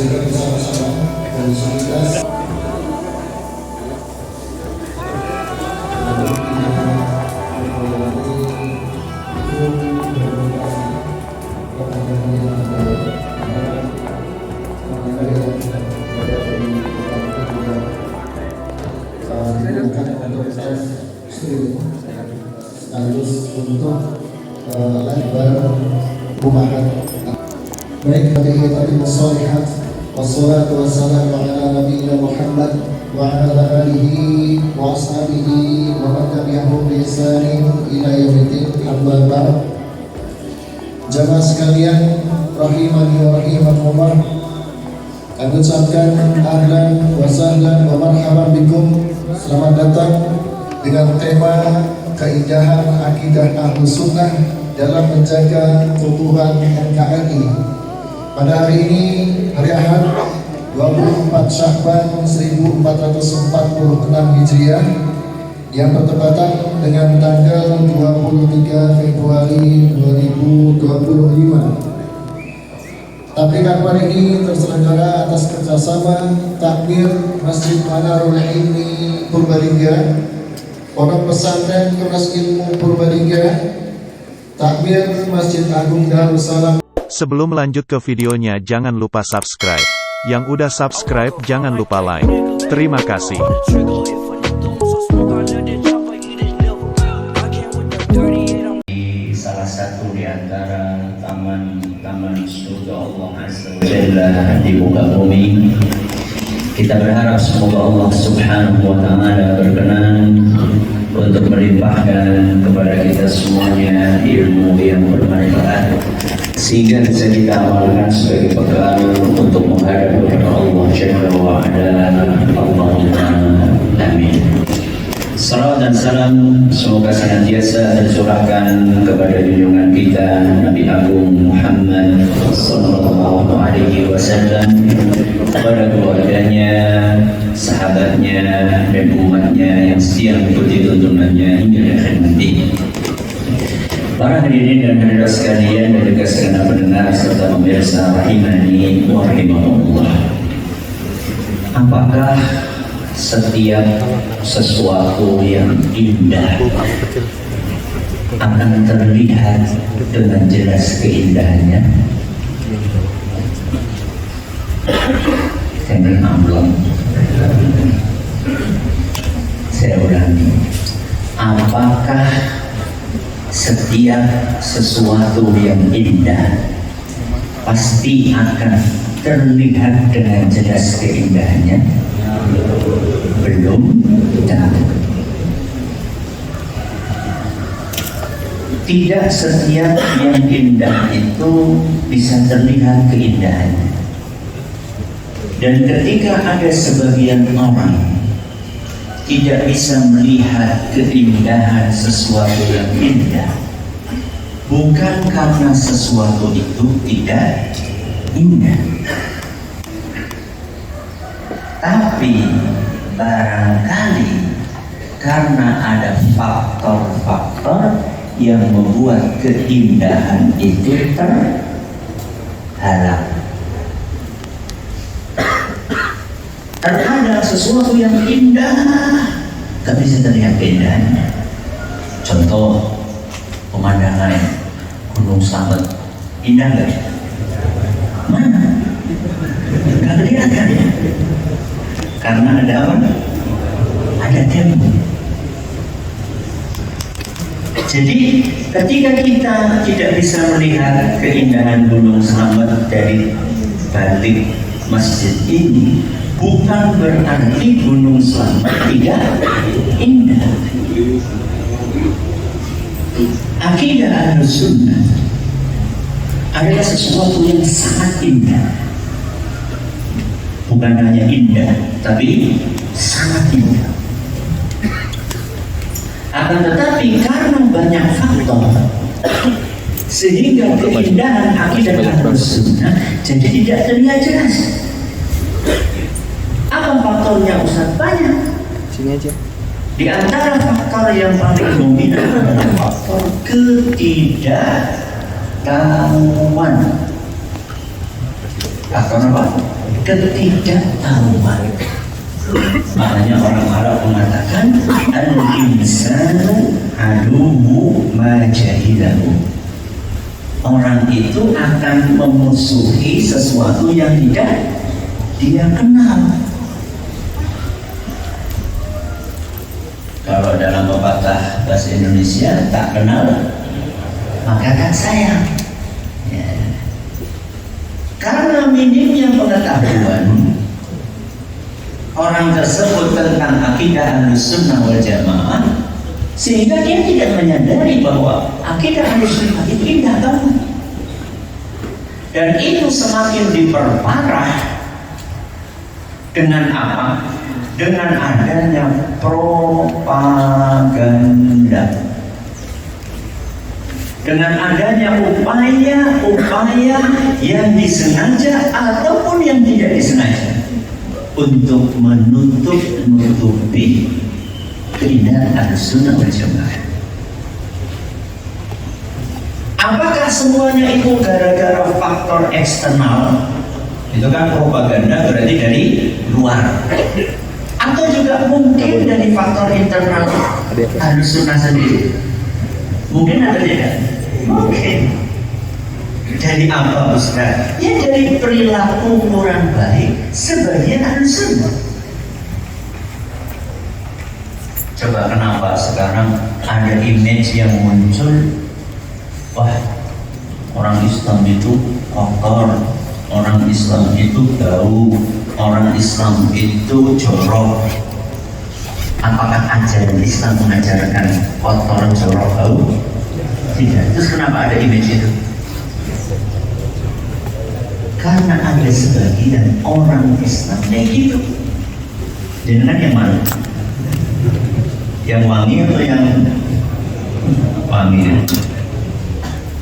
sehingga bersama-sama dan solidaritas sekaligus untuk lebar rumahan. Baik, hadirin sholihat, wassalatu wassalamu ala nabiyina Muhammad wa ala alihi wa ashabihi wa man tabi'ahum bi ihsanin ila yaumiddin, amma ba'd. Jamaah sekalian rahimani wa rahimakumullah, kami ucapkan ahlan wa sahlan wa marhaban bikum. Selamat datang dengan tema keindahan akidah Ahlus Sunnah dalam menjaga keutuhan NKRI. Pada hari ini, hari Ahad 24 Sya'ban 1446 Hijriah yang bertepatan dengan tanggal 23 Februari 2025. Takbir akbar ini terselenggara atas kerjasama takbir Masjid Manarul Ilmi Purbalingga, Pondok Pesantren Tunas Ilmu Purbalingga, takbir Masjid Agung Darussalam. Sebelum lanjut ke videonya, jangan lupa subscribe. Yang udah subscribe jangan lupa like. Terima kasih. Salah satu di antara taman surga Allah Azza wa Jalla di muka bumi, kita berharap semoga Allah Subhanahu wa Ta'ala berkenan untuk melimpahkan kepada kita semuanya ilmu yang bermanfaat, sehingga bisa kita amalkan sebagai bekal untuk menghadap kepada Allah Jalla wa Ala. Allahumma amin. Salawat dan salam semoga senantiasa tercurahkan kepada junjungan kita Nabi Agung Muhammad sallallahu alaihi wasallam, kepada keluarganya, sahabatnya, dan umatnya yang setia mengikuti tuntunannya hingga akhir nanti. Para hadirin dan hadirat sekalian, dan juga segenap pendengar serta pemirsa rahimani wa rahimakumullah. Apakah setiap sesuatu yang indah akan terlihat dengan jelas keindahannya? Jangan amblong. Saya ulangi. Apakah setiap sesuatu yang indah pasti akan terlihat dengan jelas keindahannya? Belum tentu. Tidak setiap yang indah itu bisa terlihat keindahannya. Dan ketika ada sebagian orang tidak bisa melihat keindahan sesuatu yang indah, bukan karena sesuatu itu tidak indah, tapi barangkali karena ada faktor-faktor yang membuat keindahan itu terhalang. Terhadap sesuatu yang indah, tapi bisa terlihat keindahannya. Contoh, pemandangan Gunung Slamet, indah nggak? Mana? Nggak kelihatan ya? Karena ada apa? Ada tembok. Jadi ketika kita tidak bisa melihat keindahan Gunung Slamet dari balik masjid ini, bukan berarti Gunung Slamet tidak indah. Akidah Ahlus Sunnah adalah sesuatu yang sangat indah. Bukan hanya indah, tapi sangat indah. Akan tetapi karena banyak faktor, sehingga keindahan akidah Ahlus Sunnah jadi tidak terlihat jelas. Apa faktornya Ustaz? Banyak. Sini aja. Di antara faktor yang paling dominan adalah faktor ketidaktahuan. atau apa? Ketidaktahuan. Makanya orang Arab mengatakan al-insanu aduwwu ma jahilahu. Orang itu akan memusuhi sesuatu yang tidak dia kenal. Kalau dalam pepatah bahasa Indonesia, tak kenal maka tak sayang. Ya. Karena minimnya pengetahuan orang tersebut tentang akidah Ahlussunnah wal Jamaah, sehingga dia tidak menyadari bahwa akidah Ahlussunnah itu indah banget. Dan itu semakin diperparah dengan apa? Dengan adanya propaganda, dengan adanya upaya-upaya yang disengaja ataupun yang tidak disengaja untuk menutup-nutupi keindahan Ahlussunnah wal Jamaah. Apakah semuanya itu gara-gara faktor eksternal? Itu kan propaganda, berarti dari luar. Atau juga mungkin dari faktor internal Ahlussunnah sendiri. Mungkin atau tidak? Mungkin. Dari apa Ustaz? Ya dari perilaku kurang baik sebagian Ahlussunnah. Coba kenapa sekarang ada image yang muncul, wah orang Islam itu kotor, orang Islam itu bau, orang Islam itu jorok. Apakah ajaran Islam mengajarkan kotor, jorok, bau? Tidak. Terus kenapa ada image itu? Karena ada sebagian orang Islam kayak gitu. Dengan yang mana? Yang wangi atau yang wangi?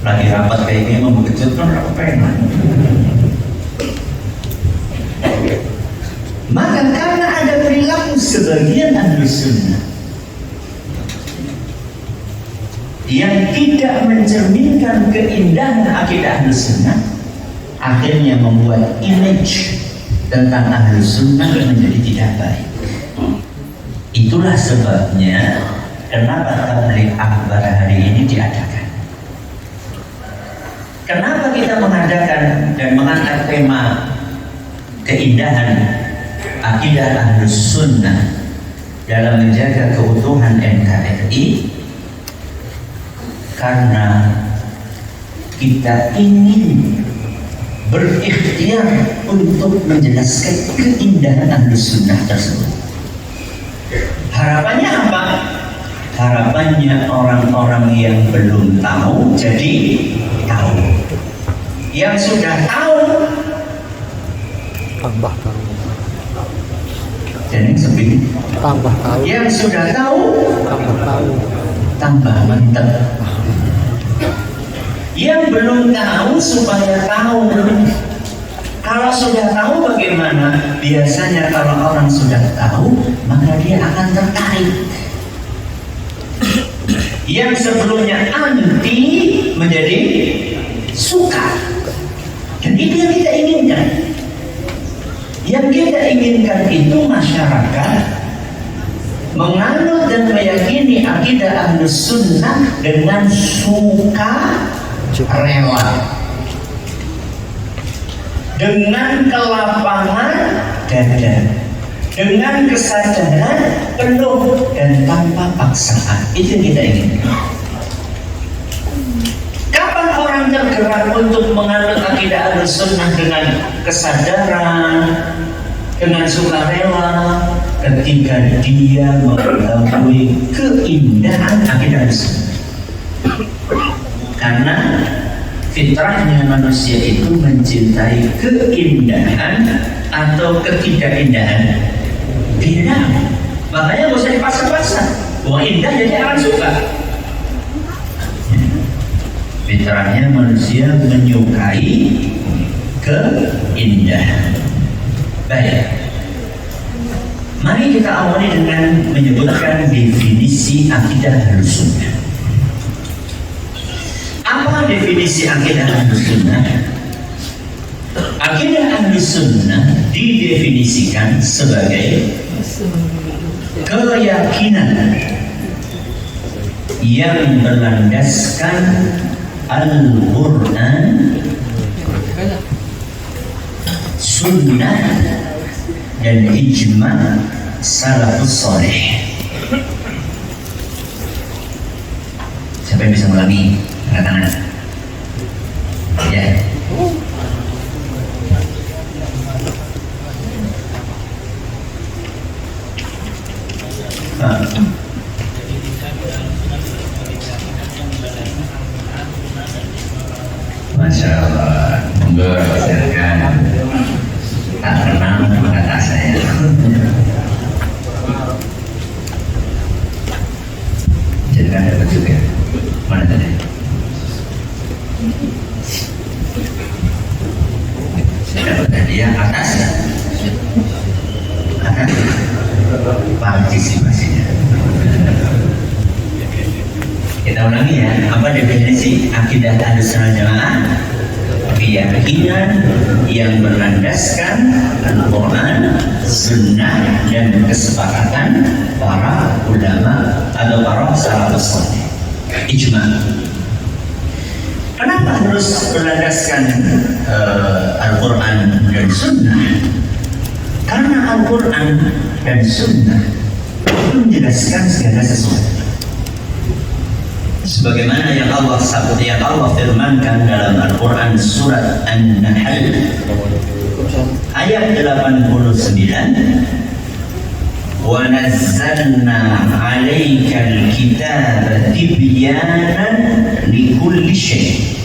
Lagi rapat kayak gini mau begitu kan rapat pengen. Maka karena ada perilaku sebagian Ahlussunnah yang tidak mencerminkan keindahan akidah Ahlussunnah, akhirnya membuat image tentang Ahlussunnah menjadi tidak baik. Itulah sebabnya kenapa tabligh akbar hari ini diadakan. Kenapa kita mengadakan dan mengangkat tema keindahan akidah Ahlussunnah dalam menjaga keutuhan NKRI? Karena kita ingin berikhtiar untuk menjelaskan keindahan Ahlussunnah tersebut. Harapannya apa? Harapannya orang-orang yang belum tahu jadi tahu. Yang sudah tahu tambah tahu, jadi sepi. tambah tahu, Yang sudah tahu tambah tahu. tambah mantap. Yang belum tahu supaya tahu. Kalau sudah tahu bagaimana? Biasanya kalau orang sudah tahu, maka dia akan tertarik. Yang sebelumnya anti menjadi suka. Dan itu yang kita inginkan. Yang kita inginkan itu masyarakat menganut dan meyakini akidah Ahlussunnah dengan suka rela, dengan kelapangan dada, dengan kesadaran penuh dan tanpa paksaan. Itu yang kita inginkan. Kapan orang tergerak untuk menganut akidah Ahlussunnah dengan kesadaran, dengan sukarela? Ketika dia mengetahui keindahan akidah Ahlussunnah. Karena fitrahnya manusia itu mencintai keindahan atau ketidakindahan. Beda. Makanya nggak usah dipaksa-paksa. Wah indah jadi akan suka. Fitrahnya manusia menyukai keindahan. Baik. Mari kita awali dengan menyebutkan definisi akidah Ahlussunnah. Apa definisi akidah Ahlussunnah? Akidah ahli sunnah didefinisikan sebagai keyakinan yang berlandaskan Al-Quran, sunnah, dan ijma' salafus salih. Siapa yang bisa mengulangi? Angkat tangan. Ya. Masya Allah, monggo silakan. Tak kenal maka tak saya. Silakan dapat juga. Mana tadi? Saya dapat hadiah atas. Atas partisipasinya. Kita ulangi ya, apa definisi akidah Ahlussunnah Jamaah? Keyakinan yang berlandaskan Al-Quran, Sunnah, dan kesepakatan para ulama atau para salafus saleh. Ijma. Kenapa harus berlandaskan Al-Quran dan Sunnah? Karena Al-Quran dan Sunnah menjelaskan segala sesuatu. Sebagaimana yang Allah firmankan dalam Al-Quran surat An-Nahl ayat 89, wa nazzalna 'alaikal kitaba tibyanan likulli syai',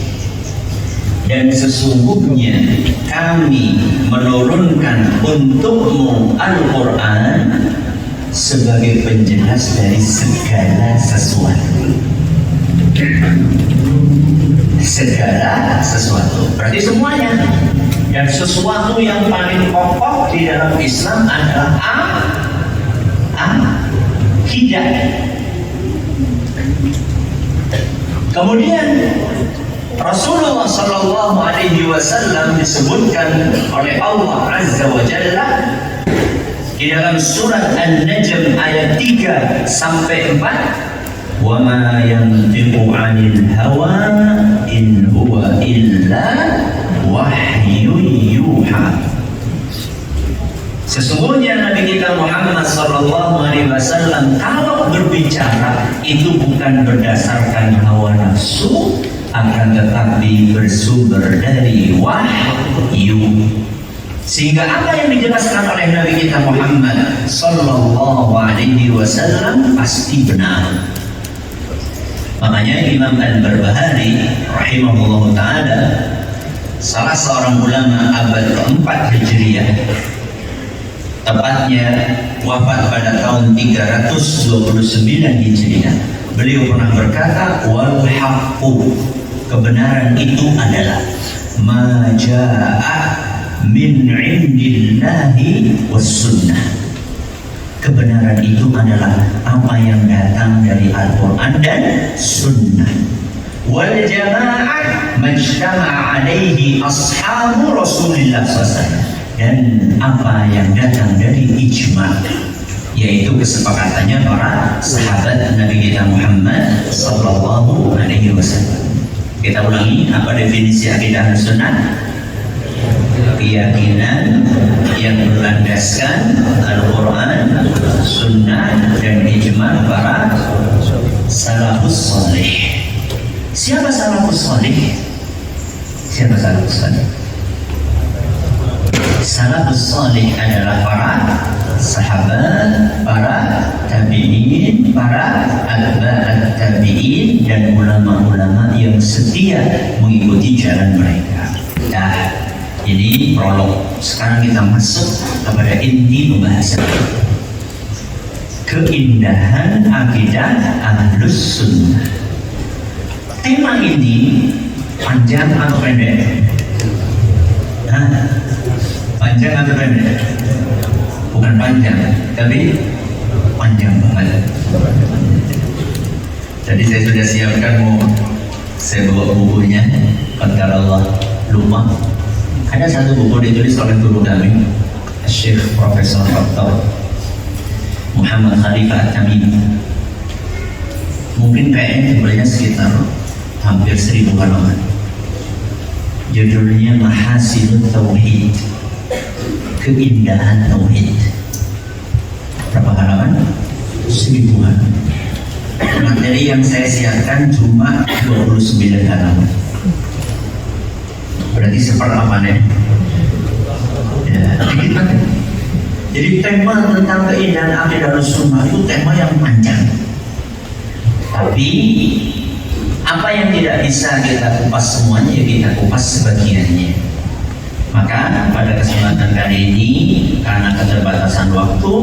dan sesungguhnya kami menurunkan untukmu Al-Quran sebagai penjelas dari segala sesuatu. Segala sesuatu berarti semuanya, dan sesuatu yang paling pokok di dalam Islam adalah akidah. Kemudian Rasulullah Shallallahu Alaihi Wasallam disebutkan oleh Allah Azza wa Jalla di dalam surat An-Najm ayat 3 sampai 4. Wa ma yantiqu 'anil hawa in huwa illa wahyun yuha. Sesungguhnya Nabi kita Muhammad sallallahu alaihi wasallam kalau berbicara itu bukan berdasarkan hawa nafsu, akan tetapi bersumber dari wahyu. Sehingga apa yang dijelaskan oleh Nabi kita Muhammad sallallahu alaihi wasallam pasti benar. Makanya Imam Al-Barbahari rahimahullah ta'ala, salah seorang ulama abad ke-4 Hijriah, tepatnya wafat pada tahun 329 Hijriah, beliau pernah berkata, wal haqqu, kebenaran itu adalah ma jaa'a min 'indillahi was sunnah. Kebenaran itu adalah apa yang datang dari Al-Quran dan Sunnah. Wal jama'ah majtama'a alaihi ashabu Rasulullah SAW, dan apa yang datang dari ijma', yaitu kesepakatannya para sahabat Nabi kita Muhammad sallallahu alaihi wasallam. Kita ulangi, apa definisi akidah Sunnah? Keyakinan yang berlandaskan Al-Quran, Sunnah, dan ijma' para salafus salih. Siapa salafus salih? Siapa salafus salih? Salafus salih adalah para sahabat, para tabi'in, para atba'at tabi'in, dan ulama-ulama yang setia mengikuti jalan mereka. Nah, jadi prolog. Sekarang kita masuk kepada inti pembahasan. Keindahan akidah Ahlus Sunnah. Tema ini panjang atau pendek? Panjang atau pendek? Bukan panjang, tapi panjang banget. Jadi saya sudah siapkan, mau saya bawa bukunya. Qadar Allah lupa. Ada satu buku ditulis oleh guru kami, Syekh Profesor Dr. Muhammad Khalifah At-Tamimi. Mungkin kayaknya jumlahnya sekitar hampir 1000 halaman. Judulnya Mahasinut Tauhid, keindahan Tauhid. Berapa halaman? 1000 halaman. Materi yang saya siapkan cuma 29 halaman. Berarti seperlapannya. Ya, dikit banget. Jadi tema tentang keindahan akidah sunnah itu tema yang panjang. Tapi apa yang tidak bisa kita kupas semuanya, ya kita kupas sebagiannya. Maka pada kesempatan kali ini, karena keterbatasan waktu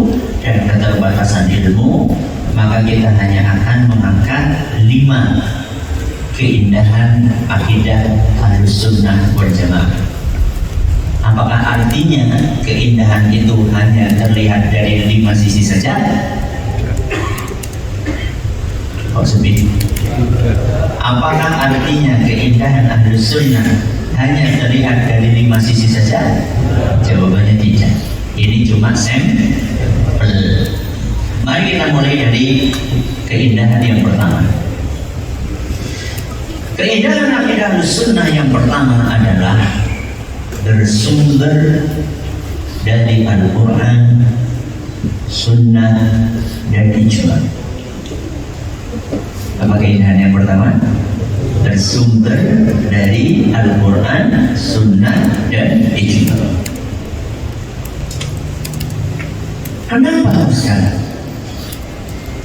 dan keterbatasan ilmu, maka kita hanya akan mengangkat 5 keindahan akidah Ahlussunnah wal Jamaah. Apakah artinya keindahan itu hanya terlihat dari 5 sisi saja? Oh, seperti. Apakah artinya keindahan Ahlussunnah hanya terlihat dari 5 sisi saja? Jawabannya tidak. Ini cuma sampel. Mari kita mulai dari keindahan yang pertama. Keindahan akidah Ahlussunnah yang pertama adalah bersumber dari Al-Quran, Sunnah, dan Ijma. Apa keindahan yang pertama? Bersumber dari Al-Quran, Sunnah, dan Ijma. Kenapa sekarang?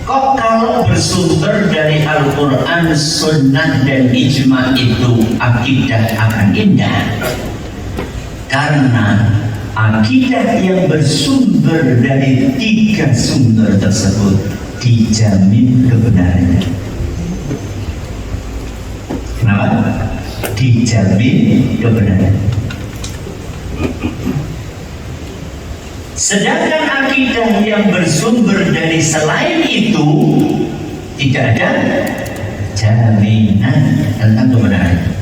Kok kalau bersumber dari Al-Quran, Sunnah, dan Ijma itu akidah akan indah? Karena akidah yang bersumber dari 3 sumber tersebut dijamin kebenarannya. Kenapa? Dijamin kebenaran. Sedangkan akidah yang bersumber dari selain itu tidak ada jaminan tentang kebenaran.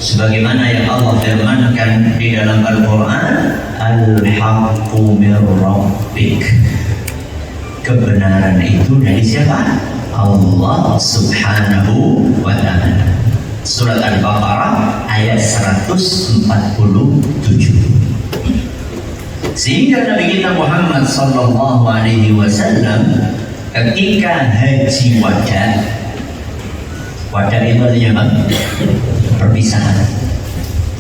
Sebagaimana yang Allah firmankan di dalam Al-Quran, Al-Haqqu mir Rabbik. Kebenaran itu dari siapa? Allah Subhanahu wa Ta'ala. Surat Al-Baqarah ayat 147. Sehingga Nabi kita Muhammad sallallahu alaihi wasallam ketika haji wada itu artinya apa? Perpisahan.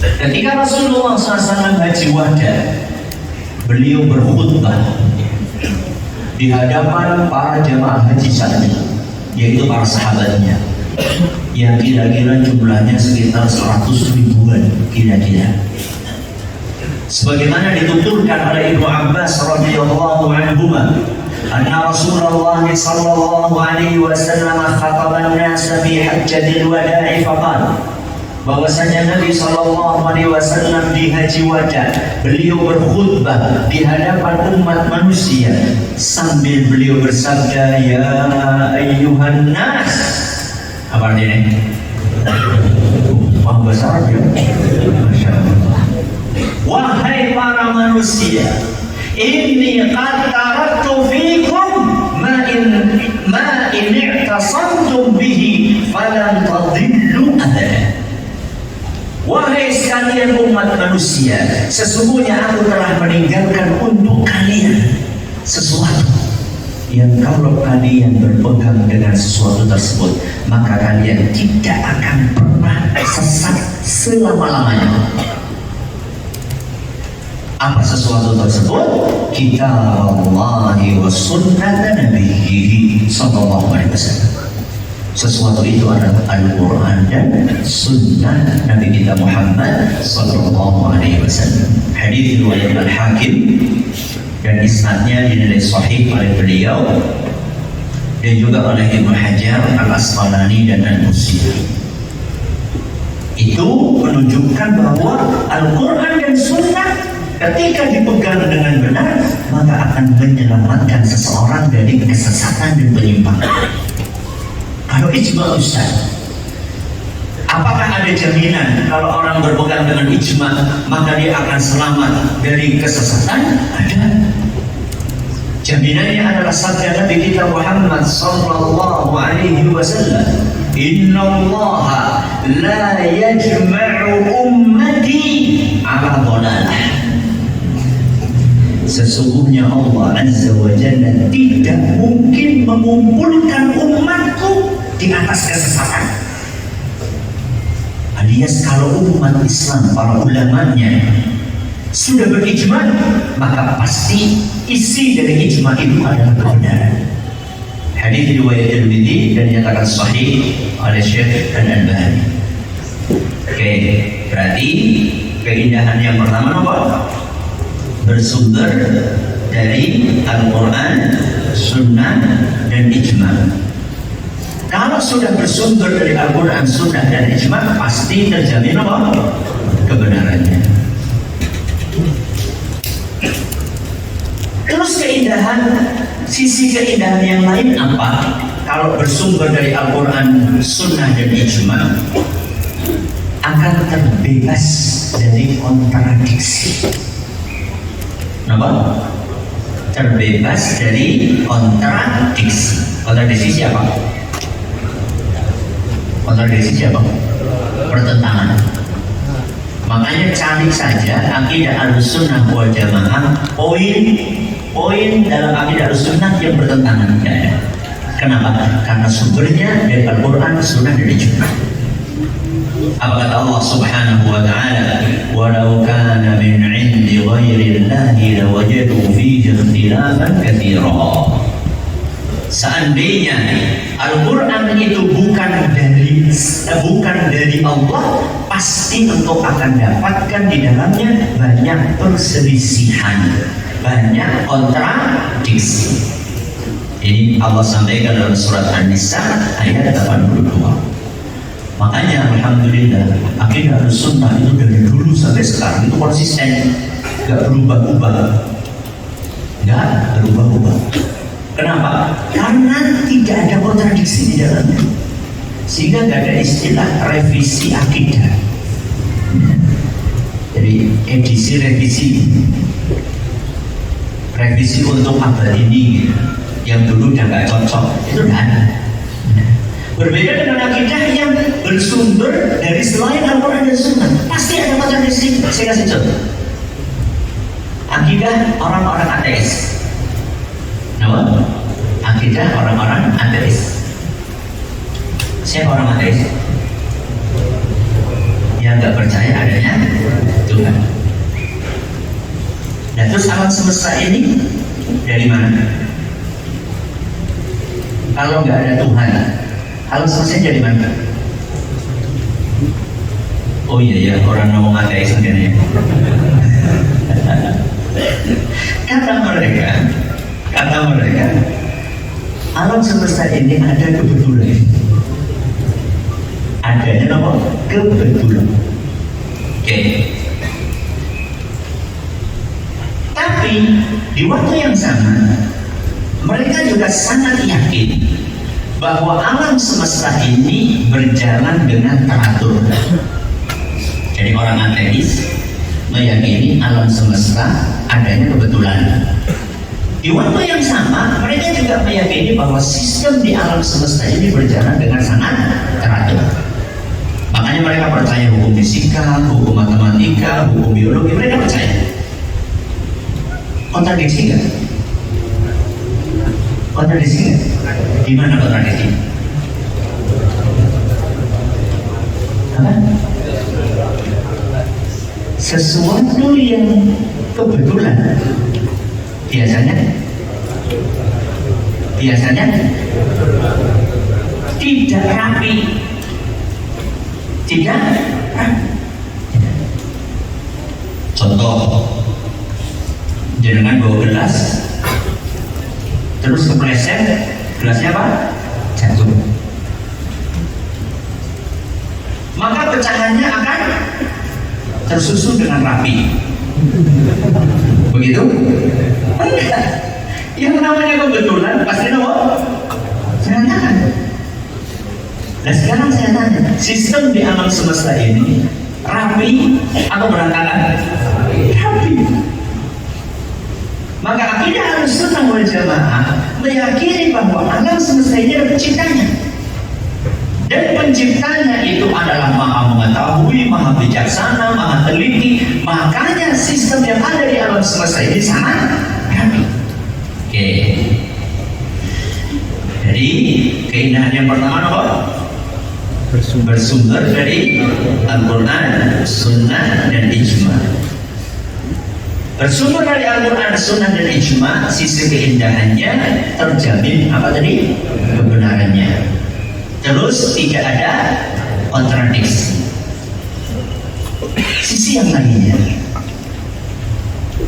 Ketika Rasulullah SAW haji wada, beliau berkhutbah di hadapan para jamaah haji saat itu, yaitu para sahabatnya, yang kira-kira jumlahnya sekitar 100 ribuan kira-kira. Sebagaimana dituturkan oleh Ibnu Abbas radhiyallahu anhu, anna Rasulullah sallallahu alaihi wasallam khataban nas fi hajjatil wada'i faqala, bahwasanya Nabi sallallahu alaihi wasallam di haji wada beliau berkhutbah di hadapan umat manusia sambil beliau bersabda, ya ayyuhan nas. Apa artinya? Wah, bahasa Arab ya. Masya Allah. Wahai para manusia, inni qad taraktu fikum ma in i'tasamtum bihi falan tadillu abada. Wahai sekalian umat manusia, sesungguhnya aku telah meninggalkan untuk kalian sesuatu yang kalau kalian berpegang dengan sesuatu tersebut, maka kalian tidak akan pernah sesat selama-lamanya. Apa sesuatu tersebut? Kitab Allah wa sunnah Nabihi sallallahu alaihi wasallam. Sesuatu itu adalah Al-Quran dan Sunnah Nabi kita Muhammad sallallahu alaihi wasallam. Hadis riwayat Al-Hakim dan isnadnya dinilai sahih oleh beliau dan juga oleh Ibnu Hajar Al-Asqalani dan Al-Busiri. Itu menunjukkan bahwa Al-Quran dan Sunnah ketika dipegang dengan benar, maka akan menyelamatkan seseorang dari kesesatan dan penyimpangan. Kalau ijma Ustaz, apakah ada jaminan kalau orang berpegang dengan ijma maka dia akan selamat dari kesesatan? Ada. Jaminannya adalah sabda Nabi kita Muhammad sallallahu alaihi wasallam, "Innallaha la yajma'u ummati ala dhalalah." Sesungguhnya Allah Azza wa Jalla tidak mungkin mengumpulkan umatku di atas kesesatan. Alias kalau umat Islam, para ulamanya sudah berijma, maka pasti isi dari ijma itu adalah kebenaran. Hadis riwayat Tirmidzi dan dinyatakan sahih oleh Syekh Al-Albani. Oke, berarti keindahan yang pertama apa? Bersumber dari Al-Quran, Sunnah, dan ijma. Kalau sudah bersumber dari Al-Quran, Sunnah, dan ijma, pasti terjamin apa? Kebenarannya. Terus sisi keindahan yang lain apa? Kalau bersumber dari Al-Quran, Sunnah, dan ijma, akan terbebas dari kontradiksi. Kenapa? Terbebas dari kontradiksi. Kontradiksi siapa? Kontradiksi siapa? Pertentangan. Makanya cari saja akidah Ahlussunnah wal Jamaah, poin dalam akidah Ahlussunnah yang bertentangan. Kenapa? Karena sumbernya dari Al-Quran, Sunnah, dan ijma. Apa kata Allah Subhanahu wa ta'ala, "Walau kana min 'indi ghairi Allahi lawajadu fihi ikhtilafan katsira." Seandainya Al-Quran itu bukan dari Allah, pasti engkau akan dapatkan di dalamnya banyak perselisihan, banyak kontradiksi. Ini Allah sampaikan dalam surat An-Nisa ayat 82. Makanya alhamdulillah akidah Ahlussunnah itu dari dulu sampai sekarang itu konsisten, nggak berubah-ubah, Kenapa? Karena tidak ada kontradiksi di dalamnya, sehingga nggak ada istilah revisi akidah. Jadi revisi untuk abad ini yang dulu udah nggak cocok, itu udah ada. Berbeda dengan akidah yang bersumber dari selain Al-Quran dan Sunnah, pasti ada kontradiksi. Saya kasih contoh. Akidah orang-orang ateis. Kenapa? Akidah orang-orang ateis. Siapa orang ateis? Yang nggak percaya adanya Tuhan. Nah, terus alam semesta ini dari mana? Kalau nggak ada Tuhan, alam semesta dari mana? Oh iya ya, orang ngomong ateis sendiri. Kata mereka, alam semesta ini ada kebetulan. Adanya apa? Kebetulan. Oke. Tapi di waktu yang sama, mereka juga sangat yakin bahwa alam semesta ini berjalan dengan teratur. Jadi orang ateis meyakini alam semesta adanya kebetulan. Di waktu yang sama, mereka juga meyakini bahwa sistem di alam semesta ini berjalan dengan sangat teratur. Makanya mereka percaya hukum fisika, hukum matematika, hukum biologi, mereka percaya. Kontradiksi nggak? Kontradiksi nggak? Di mana kontradiksi? Apa? Sesuatu yang kebetulan biasanya tidak rapi, Contoh, jenengan bawa gelas, terus kepleset, gelasnya apa? Jatuh. Maka pecahannya akan tersusun dengan rapi. Begitu? Enggak. Yang namanya kebetulan pasti jangan. Nah sekarang saya tanya, sistem di alam semesta ini rapi atau berantakan? Rapi. Maka akidah Ahlussunnah wal Jamaah meyakini bahwa alam semesta ini ada penciptanya. Dan penciptanya itu adalah maha mengetahui, maha bijaksana, maha teliti. Makanya sistem yang ada di alam semesta ini sangat rapi. Oke. Jadi keindahan yang pertama apa? Bersumber dari Al-Quran, Sunnah, dan Ijma. Bersumber dari Al-Quran, Sunnah, dan Ijma, sisi keindahannya terjamin apa tadi? Kebenarannya. Terus tidak ada kontradiksi. Sisi yang lainnya,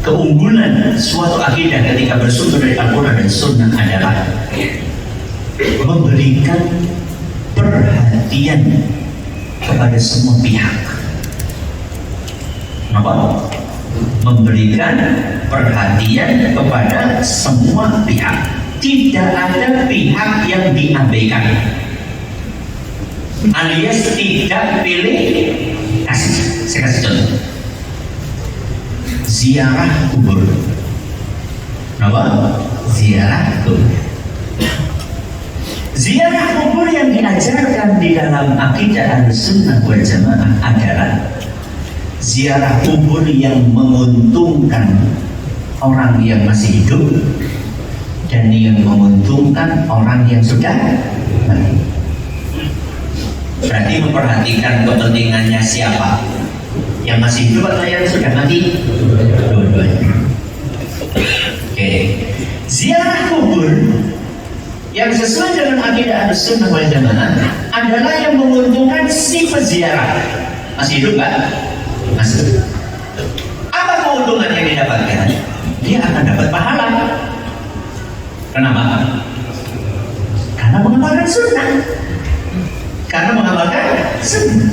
keunggulan suatu akidah ketika bersumber dari Al-Quran dan Sunnah adalah memberikan perhatian kepada semua pihak. Kenapa? Memberikan perhatian kepada semua pihak. Tidak ada pihak yang diabaikan, alias tidak pilih kasih. Saya kasih contoh. Ziarah kubur. Kenapa? Ziarah kubur. Ziarah kubur yang diajarkan di dalam akidah Ahlussunnah wal Jamaah adalah ziarah kubur yang menguntungkan orang yang masih hidup dan yang menguntungkan orang yang sudah mati. Berarti memperhatikan kepentingannya siapa? Yang masih hidup atau yang sudah mati? Dua-duanya. Oke. Ziarah kubur yang sesuai dengan akidah Ahlussunnah wal Jamaah adalah yang menguntungkan si peziarah. Masih hidup nggak? Masih. Apa keuntungan yang didapatkan? Dia akan dapat pahala. Kenapa? Karena mengamalkan sunnah. Karena mengamalkan sunnah.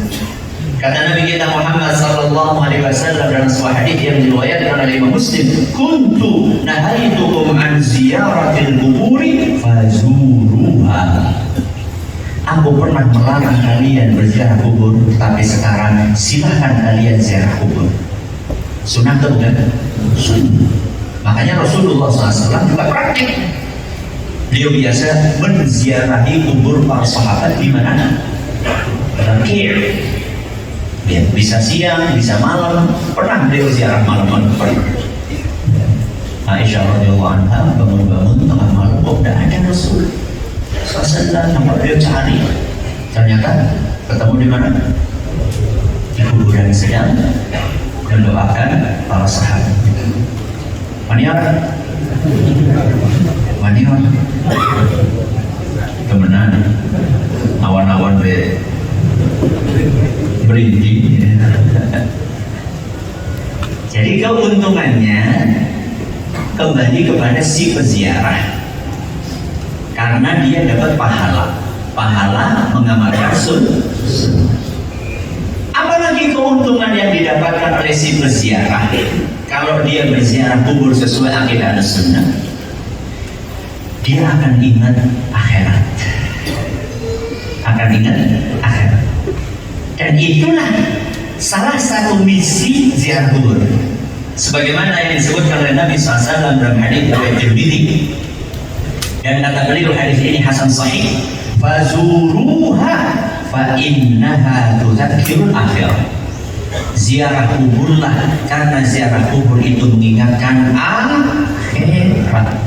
Kata Nabi kita Muhammad sallallahu alaihi wasallam dalam sebuah hadis yang diriwayatkan oleh Imam Muslim, "Kuntu nahaitukum an ziyaratil quburi fazuruha." Aku pernah melarang kalian berziarah kubur, tapi sekarang silahkan kalian ziarah kubur. Sunnah atau bukan? Sunnah. Makanya Rasulullah SAW juga praktik. Beliau biasa menziarahi kubur para sahabat di mana? Baqi'. Ya, bisa siang, bisa malam. Pernah beliau ziarah malam-malam? Pernah. Aisyah radhiyallahu anha bangun-bangun tengah malam, kok tidak ada Rasul. Sasaran nampak beliau cari. Ternyata ketemu di mana? Di kuburan sedang mendoakan para sahabat. Maniara, maniara, kemenangan, awan-awan berhenti. Jadi keuntungannya kembali kepada si peziarah, karena dia dapat pahala mengamalkan sunnah. Apalagi keuntungan yang didapatkan oleh si peziarah kalau dia berziarah kubur sesuai akidah Ahlussunnah, dia akan ingat akhirat. Dan itulah salah satu misi ziarah kubur. Sebagaimana yang disebutkan oleh Nabi SAW dalam hadis riwayat Tirmidzi. Dan kata beliau hadis ini hasan sahih. Fazuruha fa innaha tudzakkirul akhirah. Ziarah kuburlah, karena ziarah kubur itu mengingatkan akhirat.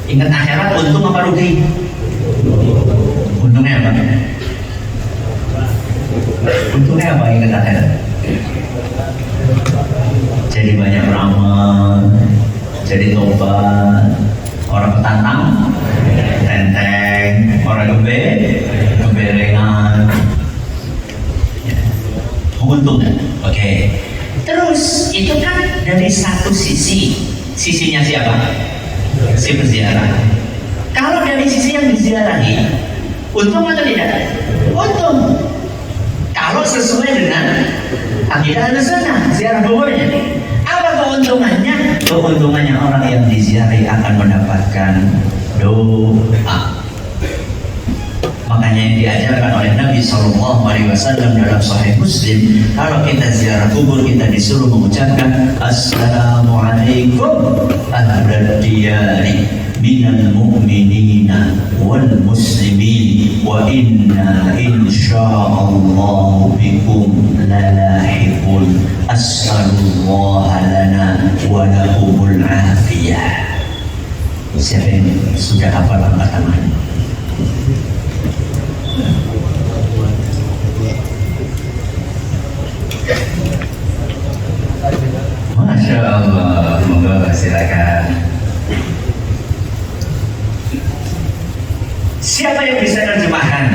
Ingat akhirat, untung apa rugi? Untungnya apa? Untungnya apa ingat akhirat? Jadi banyak beramal, jadi tobat, orang petantang, tenteng, orang keberengan, menguntungkan. Oke. Terus itu kan dari satu sisi. Sisinya siapa? Si peziarah. Kalau dari sisi yang diziarahi, untung atau tidak? Untung. Kalau sesuai dengan akidah Ahlussunnah, ziarah kuburnya. Apa keuntungannya? Keuntungannya orang yang diziarahi akan mendapatkan doa. Maka Makanya yang diajarkan oleh Nabi Shallallahu Alaihi Wasallam dalam Sahih Muslim, kalau kita ziarah kubur kita disuruh mengucapkan Assalamualaikum ahlal diyari minal mu'minina wal muslimin wa inna insyaallahu bikum lalahiqun as'alullaha lana wa lahumul afiyah. Siapa yang sudah hafal angkat-angkat? Masya Allah, monggo silakan. Siapa yang bisa terjemahkan?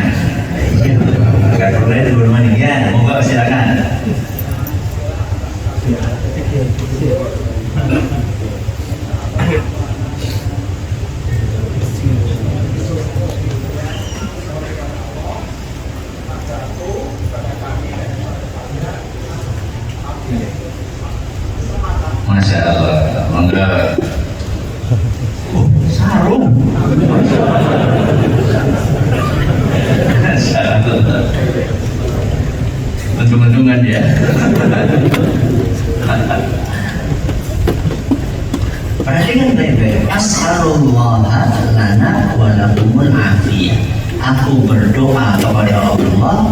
Iya, agak perlu itu bermain ya. Monggo silakan. Masya Allah, monggo. Sarung. Masya Allah. Untung-untungan ya. Perhatikan baik-baik. As'alullaha lana wa lahumul afiyah. Aku berdoa kepada Allah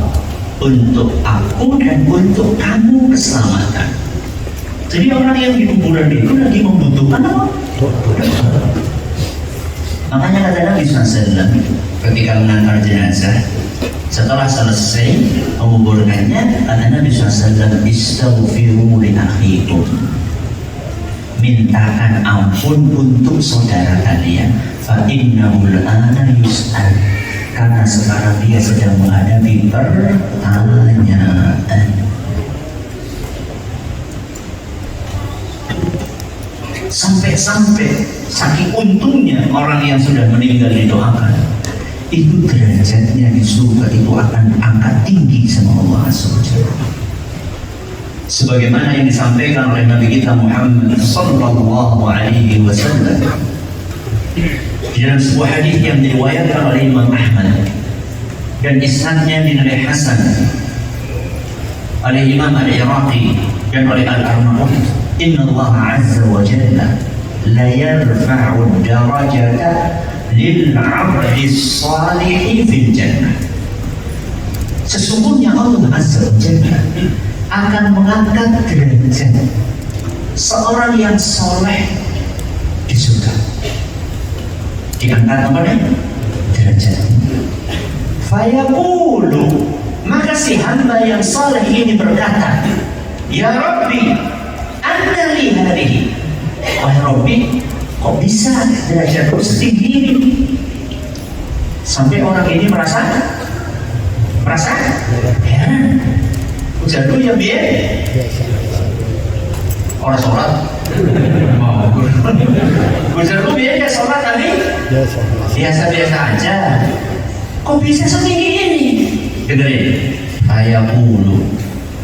untuk aku dan untuk kamu keselamatan. Jadi orang yang di kuburan itu lagi membutuhkan apa? Makanya kata Nabi SAW ketika mengantar jenazah, setelah selesai menguburkannya, kata Nabi SAW, istaghfiru li akhikum, mintakan ampun untuk saudara kalian, fa innahu al-ana yus'al, karena sekarang dia sedang menghadapi pertanyaan. Sampai-sampai saking untungnya orang yang sudah meninggal didoakan, itu derajatnya di surga itu akan angkat tinggi sama Allah SWT. Sebagaimana yang disampaikan oleh Nabi kita Muhammad Sallallahu Alaihi Wasallam di dalam sebuah hadis yang diriwayatkan oleh Imam Ahmad dan isnadnya dinilai hasan oleh Imam Al-Iraqi dan oleh Al-Arnaud. Inna Allah Azza wa Jalla la yarfa'u darajata lil 'abdi salihi fil jannah. Sesungguhnya Allah Azza wa Jalla akan mengangkat derajat seorang yang soleh di surga. Diangkat apa nih? Derajat. Fayaqulu, maka si hamba yang soleh ini berkata, Ya Rabbi, Anda lihat ini, wahai Rabbi, kok bisa derajatku setinggi ini? Sampai orang ini merasa heran. Ujarku ya biar orang sholat mau ujarku biar ya sholat tadi biasa-biasa aja, kok bisa setinggi ini? Dengerin, ayaqulu,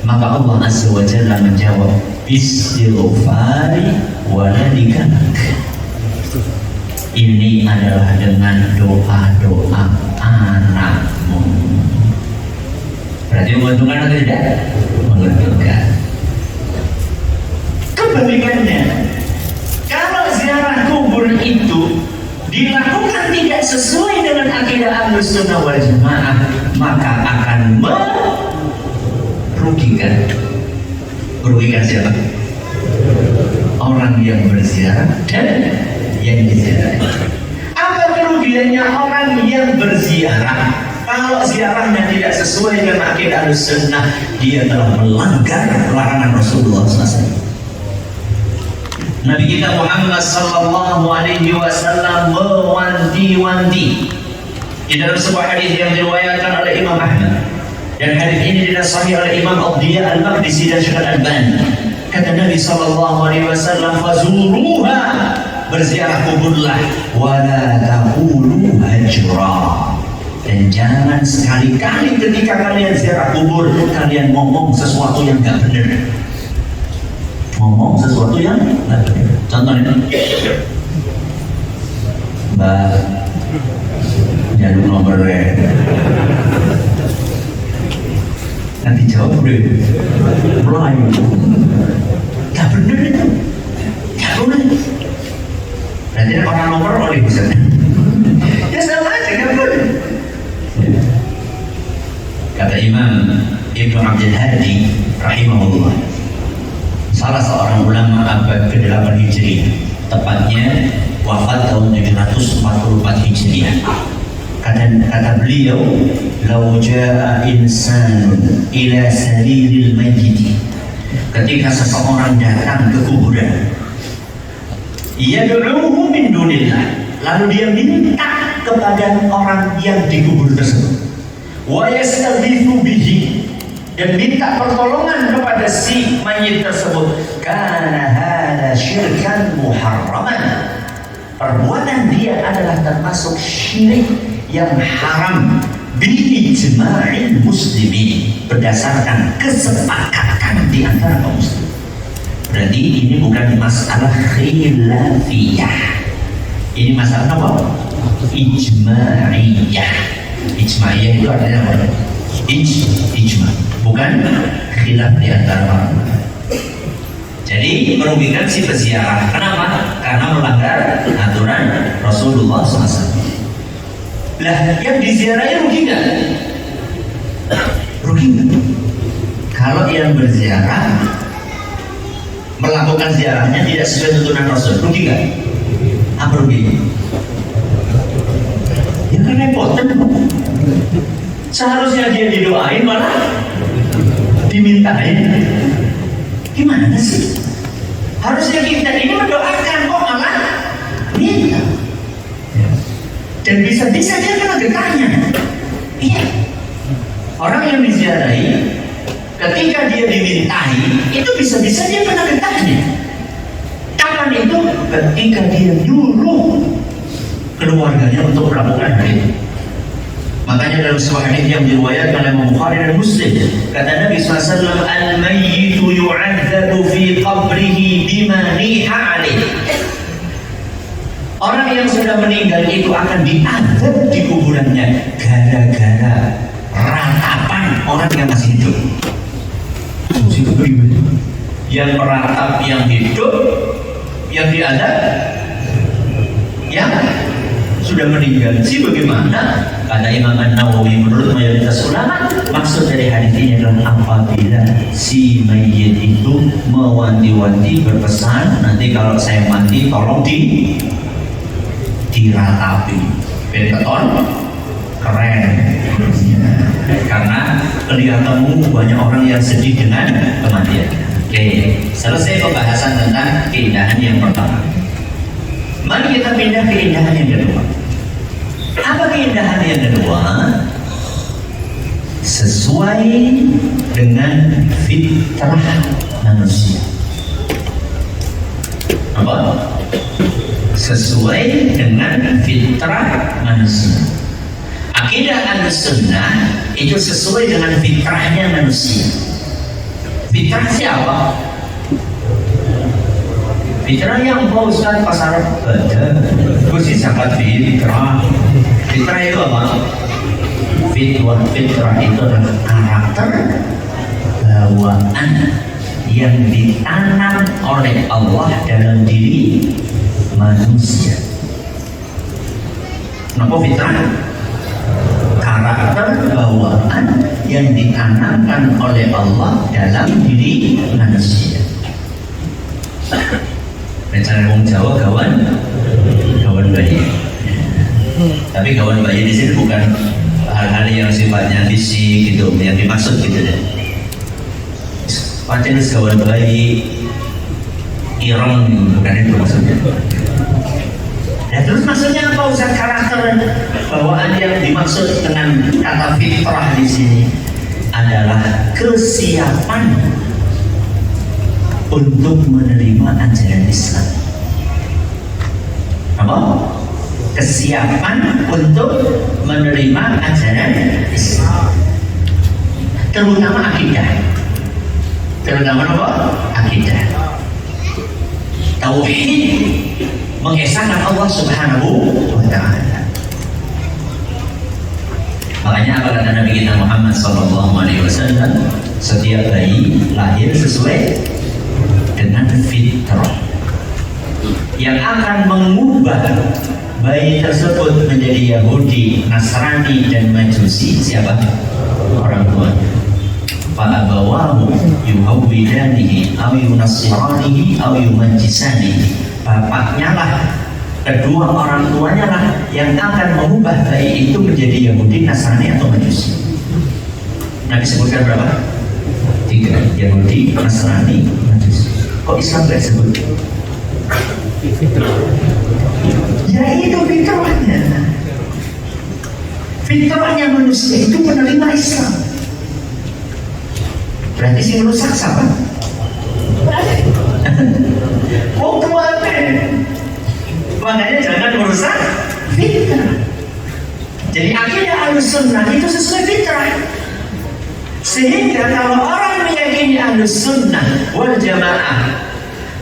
maka Allah Azza wa Jalla menjawab, istighfari waladika. Ini adalah dengan doa-doa anakmu. Berarti menguntungkan atau tidak? Menguntungkan. Kebalikannya, kalau ziarah kubur itu dilakukan tidak sesuai dengan akidah Ahlussunnah wal Jamaah, maka akan merugikan siapa? Orang yang berziarah dan yang diziarahi. Apa kerugiannya orang yang berziarah? Kalau ziarahnya tidak sesuai dengan akidah Ahlussunnah, dia telah melanggar larangan Rasulullah SAW. Nabi kita Muhammad Sallallahu Alaihi Wasallam mewanti-wanti di dalam sebuah hadis yang diriwayatkan oleh Imam Ahmad, dan hadis ini dinasih oleh Imam Abdiyah Al-Maqdisi dan Syekh Al-Albani. Kata Nabi Sallallahu Alaihi Wasallam, fazuruha, berziarah kuburlah, wala taqulu hajra, dan jangan sekali-kali ketika kalian ziarah kubur kalian ngomong sesuatu yang gak benar. Ngomong sesuatu yang gak benar. Contohnya, Mbak, jangan nomornya. Nanti jawab deh. Melayu. Gak bener itu. Gak boleh. Berarti orang nomor oleh bisa. Ya sama aja, gak boleh. Kata Imam Ibnu Abdul Hadi rahimahullah, salah seorang ulama abad ke-8 Hijriah, tepatnya wafat tahun 744 Hijriah. Kata beliau, "Lau jaa insanun ila sariril mayyit." Ketika seseorang datang ke kuburan, yad'uhu min dunillah, lalu dia minta kepada orang yang dikubur tersebut, wa yastaghithu bihi, dan minta pertolongan kepada si mayit tersebut, kana hada syirkan muharraman, perbuatan dia adalah termasuk syirik yang haram bi-ijma'il muslimin, berdasarkan kesepakatan di antara kaum muslim. Berarti ini bukan masalah khilafiyah, ini masalah apa? Ijma'iyah. Ijma'iyah itu artinya apa? Ijma', bukan khilaf di antara orang. Jadi merugikan si peziarah. Kenapa? Karena melanggar aturan Rasulullah SAW. Lah, yang diziarahi rugi nggak? Rugi nggak? Kalau yang berziarah melakukan ziarahnya tidak sesuai tuntunan Rasul, rugi nggak? Apa rugi? Ya kan repotan. Seharusnya dia didoain malah dimintain. Gimana sih? Harusnya kita ini mendoakan, kok malah minta. Dan bisa-bisa dia kena getahnya. Iya. Orang yang diziarahi, ketika dia dimintai, itu bisa-bisa dia kena getahnya. Kapan itu? Ketika dia nyuruh keluarganya untuk melakukan hal itu. Makanya dalam sebuah hadis yang diriwayatkan oleh Imam Bukhari dan Muslim, kata Nabi SAW, "Al-mayyitu yu'adzabu fi qabrihi bima niha alaih." Orang yang sudah meninggal itu akan diazab di kuburannya gara-gara ratapan orang yang masih hidup. Yang meratap yang hidup, yang diazab yang sudah meninggal. Si bagaimana? Kata Imam An-Nawawi, menurut mayoritas ulama, maksud dari hadis ini adalah apabila si mayit itu mewanti-wanti berpesan, nanti kalau saya mati tolong diratapi, beton keren, karena kelihatanmu banyak orang yang sedih dengan kematian. Oke, selesai pembahasan tentang keindahan yang pertama. Mari kita pindah ke keindahan yang kedua. Apa keindahan yang kedua? Sesuai dengan fitrah manusia. Apa? Sesuai dengan fitrah manusia. Akidah Ahlussunnah itu sesuai dengan fitrahnya manusia. Fitrah siapa? Fitrah yang mau Ustaz pasar badan, kursi zakat fitrah. Fitrah itu apa? Fitrah itu adalah karakter bawaan yang ditanam oleh Allah dalam diri manusia. Kenapa fitrah? Karakter bawaan yang ditanamkan oleh Allah dalam diri manusia. Rencana wong Jawa kawan bayi. Tapi kawan bayi di sini bukan hal-hal yang sifatnya fisik gitu, yang dimaksud gitu deh. Pancen kawan bayi irong, bukan itu maksudnya. Ya terus maksudnya apa Ustaz? Karakter bawaan yang dimaksud dengan kata fitrah di sini adalah kesiapan untuk menerima ajaran Islam. Apa? Kesiapan untuk menerima ajaran Islam, terutama akidah. Terutama apa? Akidah. Tauhid, mengesahkan Allah Subhanahu wa Ta'ala. Makanya apa kata Nabi kita Muhammad sallallahu alaihi wasallam? Setiap bayi lahir sesuai dengan fitrah yang akan mengubah bayi tersebut menjadi Yahudi, Nasrani, dan Majusi. Siapa? Orang tua. Fa'abawahu yuhawwidanihi aw yunassiranihi aw yumajjisanihi. Bapaknya lah, kedua orang tuanya lah yang akan mengubah bayi itu menjadi Yahudi, Nasrani, atau Majusi. Nabi sebutkan berapa? 3. Yahudi, Nasrani, Majusi. Kok Islam tidak sebut? Ya itu fitrahnya. Fitrahnya manusia itu menerima Islam. Berarti si rusak siapa? Oh Tuhan. Makanya jangan merusak fitrah. Jadi akidah Ahlussunnah itu sesuai fitrah. Sehingga kalau orang meyakini Ahlussunnah wal Jamaah,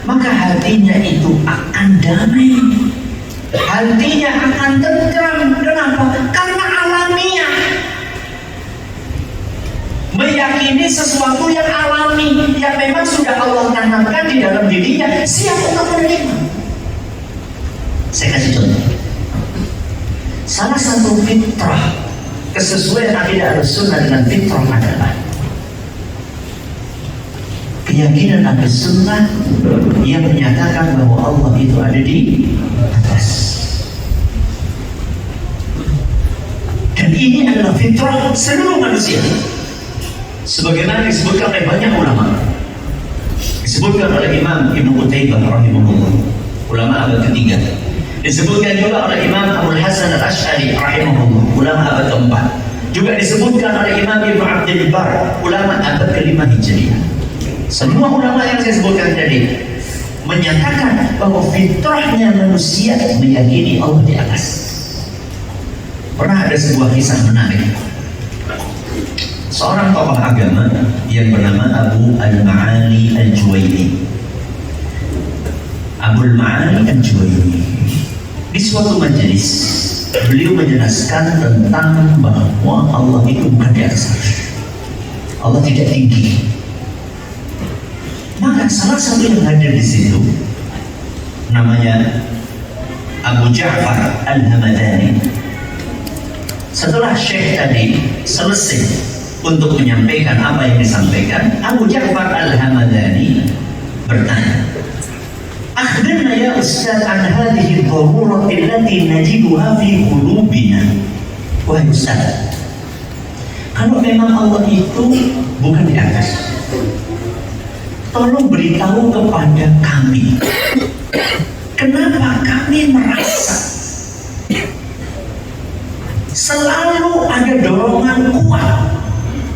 maka hatinya itu akan damai, hatinya akan tentram. Kenapa? Karena alamiah, meyakini sesuatu yang alami, yang memang sudah Allah tanamkan di dalam dirinya, siap untuk menerima. Saya kasih contoh. Salah satu fitrah, kesesuaian akidah Ahlussunnah dengan fitrah adalah keyakinan Ahlussunnah yang menyatakan bahwa Allah itu ada di atas. Dan ini adalah fitrah seluruh manusia. Sebagaimana disebutkan oleh banyak ulama. Disebutkan oleh Imam Ibnu Qutaibah rahimahullah, ulama abad ketiga. Disebutkan juga oleh Imam Abdul Hasan Al-Asy'ari rahimahullah, ulama abad keempat. Juga disebutkan oleh Imam Ibnu Abdul Bar, ulama abad kelima Hijriah. Semua ulama yang saya sebutkan tadi menyatakan bahwa fitrahnya manusia meyakini Allah di atas. Pernah ada sebuah kisah menarik. Seorang tokoh agama yang bernama Abu Al-Ma'ali Al-Juwaini. Abu Al-Ma'ali Al-Juwaini, di suatu majelis beliau menjelaskan tentang bahwa Allah itu bukan di atas arsy. Allah tidak tinggi. Maka salah satu yang hadir di situ namanya Abu Ja'far Al-Hamadani. Setelah Syekh tadi selesai untuk menyampaikan apa yang disampaikan, Abu Ja'far Al-Hamadani bertanya, "Akhbirna ya Ustaz an hadhihi ad-darurah allati najiduha fi qulubina." Wahai Ustaz, kalau memang Allah itu bukan di atas, tolong beritahu kepada kami, kenapa kami merasa selalu ada dorongan kuat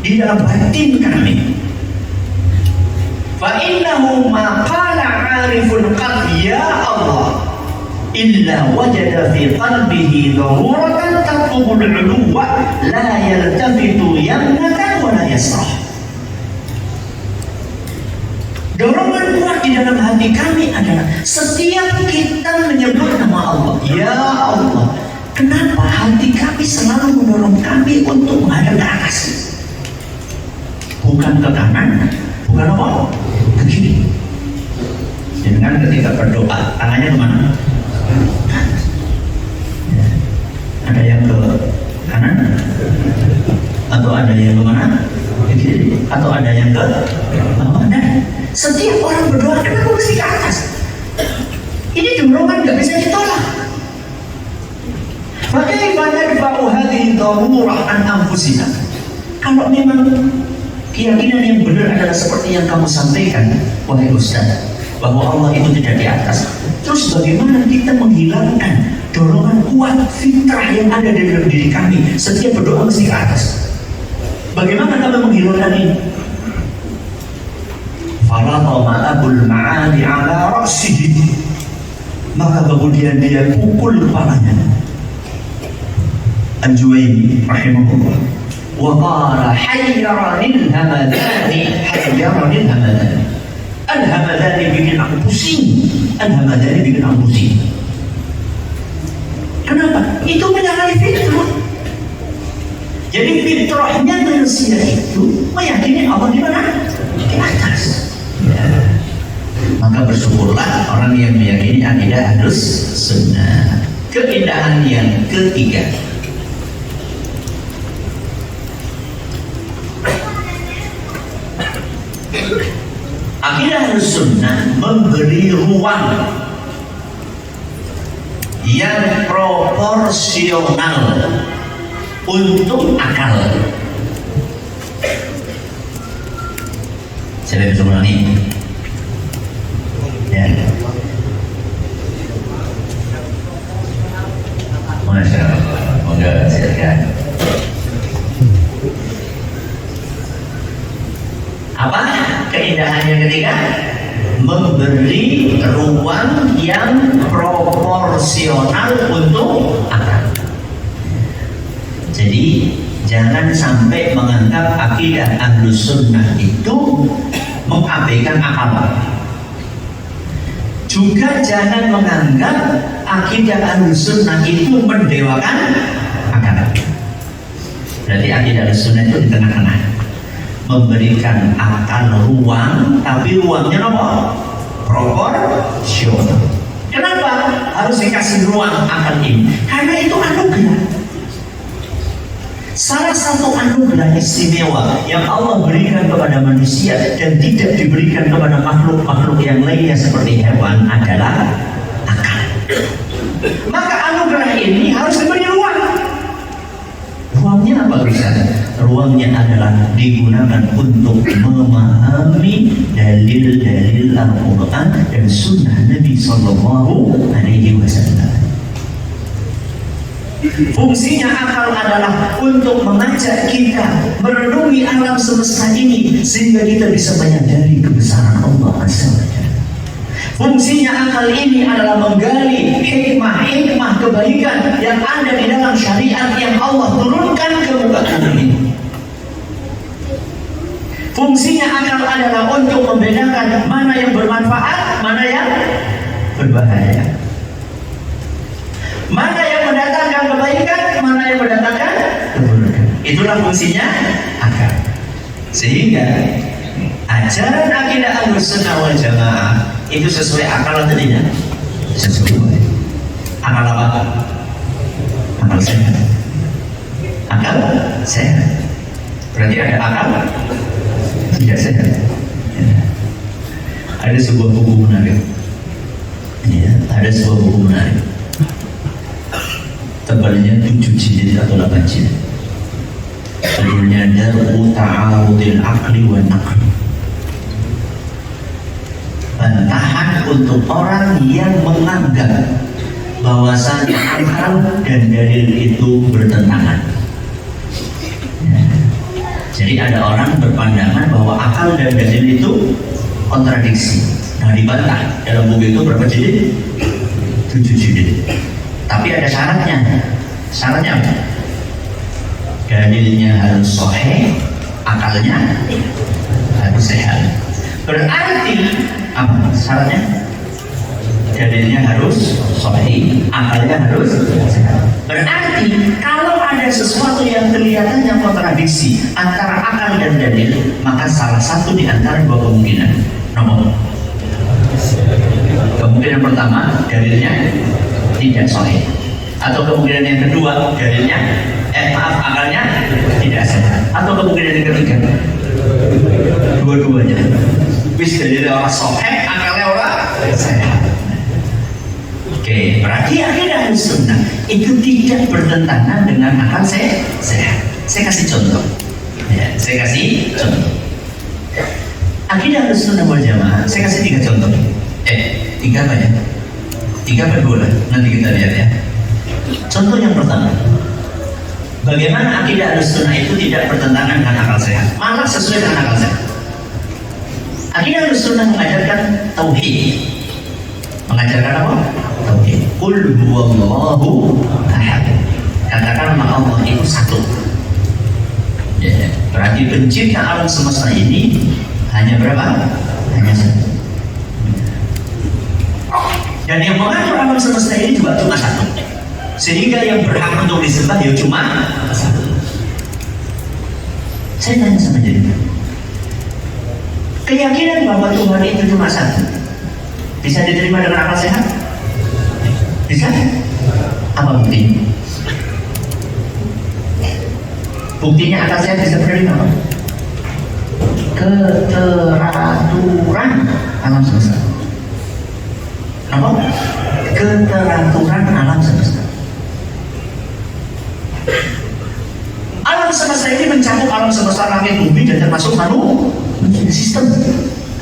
di dalam batin kami. Fa innahu ma qala 'arifun qad ya Allah illa wajada fi qalbihi daruratan tatlubu al-'uluwa la yaltafitu yamnatan wa la yasrah. Dorongan kuat di dalam hati kami adalah setiap kita menyebut nama Allah, ya Allah, kenapa hati kami selalu mendorong kami untuk menghadap ke atas, bukan ke kanan, bukan apa, ke kiri. Dengan ketika berdoa, tangannya kemana? Ya. Ada yang ke kanan, atau ada yang kemana? Ke kiri, atau ada yang ke bawah. Setiap orang berdoa kenapa mesti ke atas? Ini dorongan nggak bisa ditolak. Bagaimana bau hadhihi darurah an anfusina? Kalau memang keyakinan yang benar adalah seperti yang kamu sampaikan, wahai Ustaz, bahwa Allah itu tidak di atas, terus bagaimana kita menghilangkan dorongan kuat fitrah yang ada di dalam diri kami setiap berdoa mesti ke atas? Bagaimana kami menghilangkan ini? Falatama Abul Ma'ali ala ra'sihi, maka kemudian dia pukul kepalanya. Al-Juwaini rahimahullah, wa qala hayyaranil hamadani, hayyaranil hamadani. Al-Hamadani bikin aku pusing, Al-Hamadani bikin aku pusing. Kenapa? Itu menyalahi fitrah. Jadi fitrahnya manusia itu meyakini Allah di mana? Di atas. Ya. Maka bersyukurlah orang yang meyakini akidah Ahlus Sunnah. Keindahan yang ketiga, akidah Ahlus Sunnah memberi ruang yang proporsional untuk akal. Saya bisa ulangi. Ya. Masya Allah, moga silakan. Apa keindahan yang ketiga? Memberi ruang yang proporsional untuk akal. Jadi jangan sampai menganggap akidah Ahlus Sunnah itu mengabaikan akal. Juga jangan menganggap akidah Ahlus Sunnah itu mendewakan akal. Berarti akidah Ahlus Sunnah itu di tengah-tengah, memberikan akal ruang, tapi ruangnya apa? Proporsional. Kenapa harus dikasih ruang akal ini? Karena itu anugerah. Salah satu anugerah istimewa yang Allah berikan kepada manusia dan tidak diberikan kepada makhluk-makhluk yang lainnya seperti hewan adalah akal. Maka anugerah ini harus diberi ruang. Ruangnya apa bisa? Ruangnya adalah digunakan untuk memahami dalil-dalil Al-Quran dan Sunnah Nabi Sallallahu Alaihi Wasallam. Fungsinya akal adalah untuk mengajak kita merenungi alam semesta ini sehingga kita bisa menyadari kebesaran Allah Azza wa Jalla. Fungsinya akal ini adalah menggali hikmah-hikmah kebaikan yang ada di dalam syariat yang Allah turunkan ke muka bumi. Fungsinya akal adalah untuk membedakan mana yang bermanfaat, mana yang berbahaya, mana yang mendatangkan kebaikan, mana yang mendatangkan keburukan. Itulah fungsinya akal. Sehingga ajaran akidah Ahlus Sunnah wal Jamaah itu sesuai akal atau tidak? Sesuai. Akal apa? Akal sehat. Akal sehat. Berarti ada akal tidak sehat. Ya. Ada sebuah buku menarik. Ya, ada sebuah buku menarik. Tebalnya 7 jilid atau 8 jilid. Judulnya Dar'u Ta'arudil Aqli wa Naqli. Bantahan untuk orang yang menganggap bahwasanya akal dan dalil itu bertentangan. Ya. Jadi ada orang berpandangan bahwa akal dan dalil itu kontradiksi. Nah, dibantah dalam buku itu berapa jilid? 7 jilid. Tapi ada syaratnya. Syaratnya apa? Dalilnya harus sahih, akalnya harus sehat. Berarti apa syaratnya? Dalilnya harus sahih, akalnya harus sehat. Berarti kalau ada sesuatu yang kelihatannya kontradiksi antara akal dan dalil, maka salah satu di antara dua kemungkinan. Nomor kemungkinan pertama, dalilnya tidak sahih. Atau kemungkinan yang kedua, dalilnya akalnya tidak sehat. Atau kemungkinan yang ketiga, dua-duanya. Wis dalilnya orang sahih, akalnya orang sehat. Oke, berarti akidah Ahlus Sunnah itu tidak bertentangan dengan akal sehat. Saya kasih contoh. Ya, saya kasih contoh. Akidah Ahlus Sunnah wal Jamaah, saya kasih 3 contoh. 3 apa ya? 3 apa 2 lah? Nanti kita lihat ya. Contoh yang pertama, bagaimana akidah Ahlus Sunnah itu tidak bertentangan dengan akal sehat, malah sesuai dengan akal sehat. Akidah Ahlus Sunnah mengajarkan tauhid. Mengajarkan apa? Tauhid. Qul huwallahu ahad. Katakan Allah itu satu. Ya, berarti pencipta alam semesta ini hanya berapa? Hanya satu. Dan yang mengatur alam semesta ini juga cuma satu. Sehingga yang berhak untuk disembah ya cuma satu. Saya tanya sama jenengan, keyakinan bahwa Tuhan itu cuma satu bisa diterima dengan akal sehat? Bisa? Apa buktinya? Buktinya akal sehat bisa menerima apa? Keteraturan alam semesta. Apa? Keteraturan alam semesta. Alam semesta ini mencakup alam semesta langit bumi dan termasuk sistem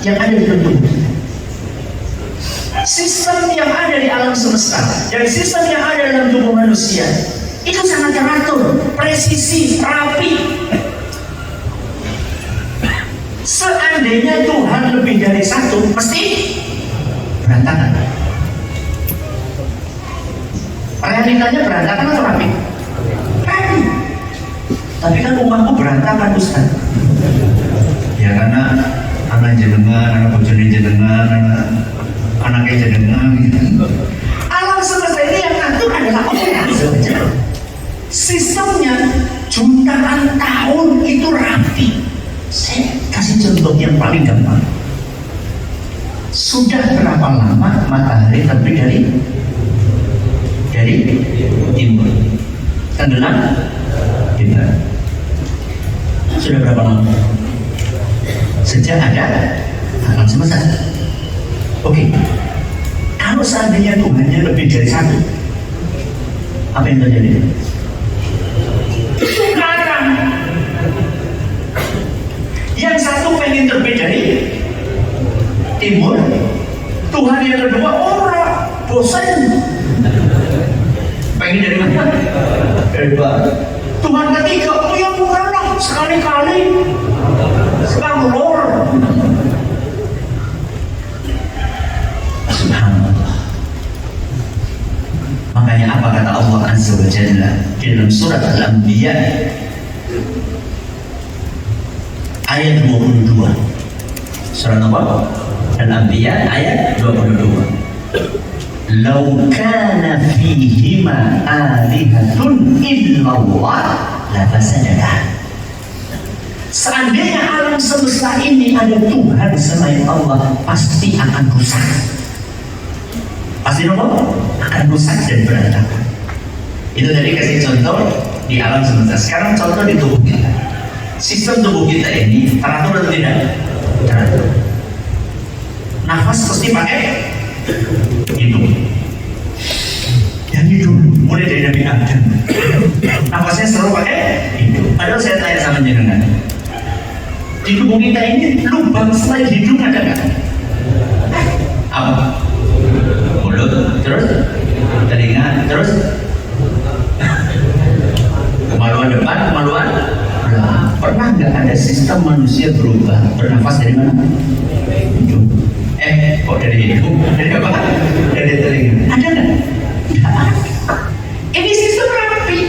yang ada di dalam tubuh. Sistem yang ada di alam semesta dan sistem yang ada dalam tubuh manusia itu sangat teratur, presisi, rapi. Seandainya Tuhan lebih dari satu, mesti berantakan. Realitanya berantakan atau rapi? Rapi. Tapi kan umatku berantakan, Ustaz. Ya karena anak jenengan, anak bojone jenengan, anaknya jenengan gitu. Alam semesta ini yang ngatur adalah Allah saja. Sistemnya jutaan tahun itu rapi. Saya kasih contoh yang paling gampang. Sudah berapa lama matahari terbit dari timur, tenggelam di barat? Sudah berapa lama? Sejak ada alam semesta. Oke, kalau seandainya Tuhannya lebih dari satu, apa yang terjadi? Sekarang yang satu pengen terbit dari timur, Tuhan yang kedua orang bosan pengen dari mana? Dari barat. Tuhan ketiga, oh ya bukanlah sekali-kali sekarang lor. Subhanallah. Makanya apa kata Allah Azza wa Jalla di dalam surat Al-Anbiya ayat 22. Surat apa? Al-Anbiya ayat 22. Lau kana fihima alihatun illallah la fasadata. Seandainya alam semesta ini ada Tuhan selain Allah, pasti akan rusak. Pasti apa? Akan rusak dan berantakan. Itu tadi kasih contoh di alam semesta. Sekarang contoh di tubuh kita. Sistem tubuh kita ini teratur atau tidak? Teratur. Nafas pasti pakai hidung. Dari dulu, mulai dari Nabi Adam, nafasnya selalu pakai hidung. Padahal saya tanya sama jenengan, di tubuh kita ini lubang selain hidung ada nggak? Apa? Mulut, terus telinga, terus kemaluan depan, kemaluan belakang. Pernah nggak ada sistem manusia berubah bernafas dari mana? Hidung. Kok dari hidung? Dari apa? Dari telinga. Ada nggak? Nggak ada. Ini sistem rapi,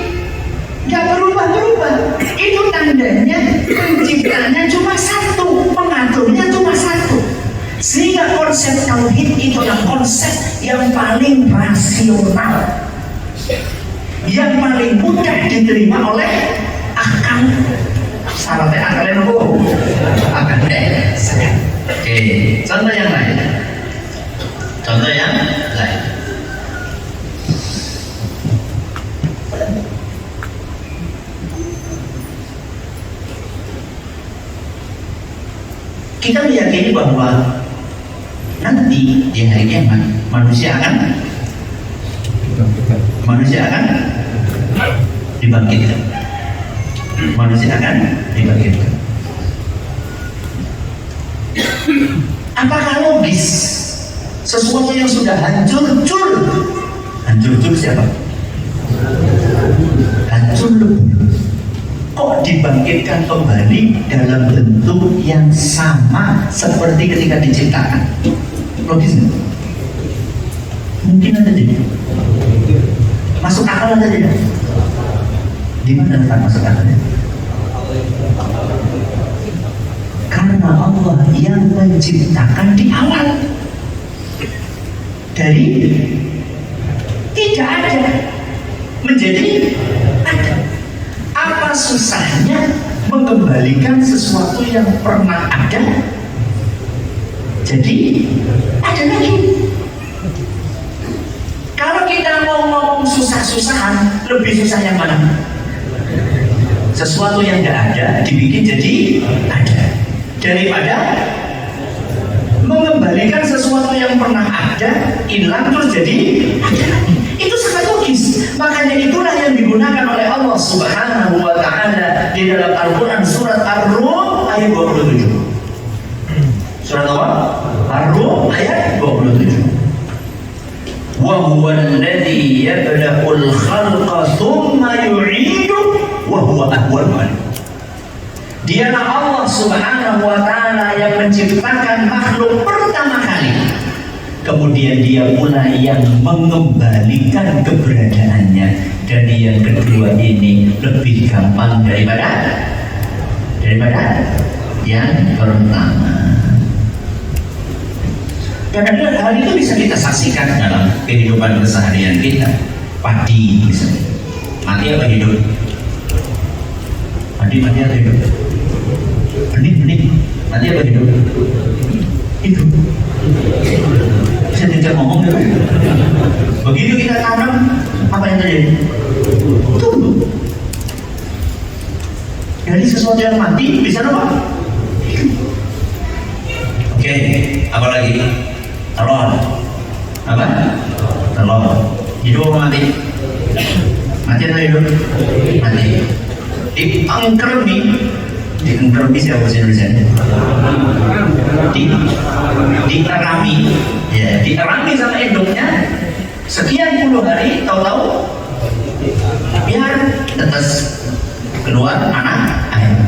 nggak berubah-berubah. Itu tandanya penciptanya cuma satu, pengaturnya cuma satu. Sehingga konsep tauhid itu adalah konsep yang paling rasional, yang paling mudah diterima oleh akal. Syaratnya akalnya nopo? Akalnya sehat. Oke, contoh yang lain. Contoh yang lain. Kita meyakini bahwa nanti di hari kiamat manusia akan dibangkitkan. Manusia akan dibangkitkan. Apakah logis sesuatu yang sudah hancur siapa? Hancur lebur. Kok dibangkitkan kembali dalam bentuk yang sama seperti ketika diciptakan? Logis nggak? Mungkin ada tidak? Masuk akal atau tidak? Di mana letak masuk akalnya? Karena Allah yang menciptakan di awal, dari tidak ada menjadi ada. Apa susahnya mengembalikan sesuatu yang pernah ada jadi ada lagi. Kalau kita mau ngomong susah-susahan, lebih susah yang mana? Sesuatu yang tidak ada dibikin jadi ada, daripada mengembalikan sesuatu yang pernah ada hilang terus jadi ada lagi. Itu sangat logis. Makanya itulah yang digunakan oleh Allah Subhanahu wa Ta'ala di dalam Al-Quran surat Ar-Rum ayat 27. Surat apa? Ar-Rum ayat 27. Wa huwa alladhi yabda'ul khalqa thumma yu'idu wa huwa ahwanu alayh. Dialah Allah Subhanahu wa Ta'ala yang menciptakan makhluk pertama kali, kemudian dia pula yang mengembalikan keberadaannya, dan yang kedua ini lebih gampang daripada yang pertama. Dan hal itu bisa kita saksikan dalam kehidupan keseharian kita. Padi misalnya, mati apa hidup? Padi mati atau hidup? Benih mati apa hidup? Hidup. Bisa diajak ngomong ya? Begitu kita tanam, apa yang terjadi? Tumbuh. Dari sesuatu yang mati bisa apa? Oke, apa lagi? Telur. Apa? Telur. Hidup apa mati? Mati atau hidup? Mati. Diangkermi siapa bahasa Indonesia? Diterami, ya, diterami sama induknya sekian puluh hari, tahu-tahu biar tetes keluar anak ayam.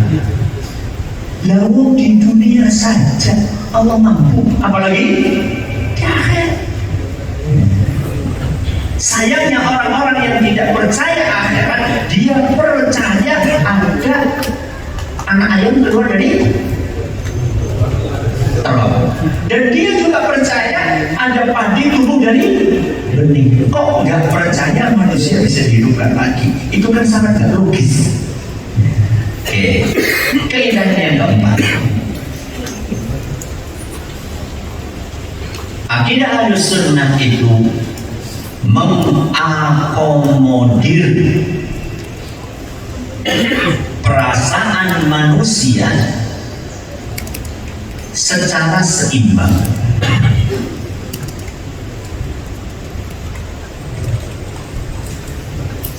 Lalu di dunia saja Allah mampu, apalagi di akhirat. Sayangnya orang-orang yang tidak percaya akhirat, dia percaya ada anak ayam keluar dari telur, dan dia juga percaya ada padi tumbuh dari benih. Kok nggak percaya manusia bisa dihidupkan lagi? Itu kan sangat gak logis. Oke, keindahan yang keempat, akidah Ahlussunnah itu mengakomodir perasaan manusia secara seimbang.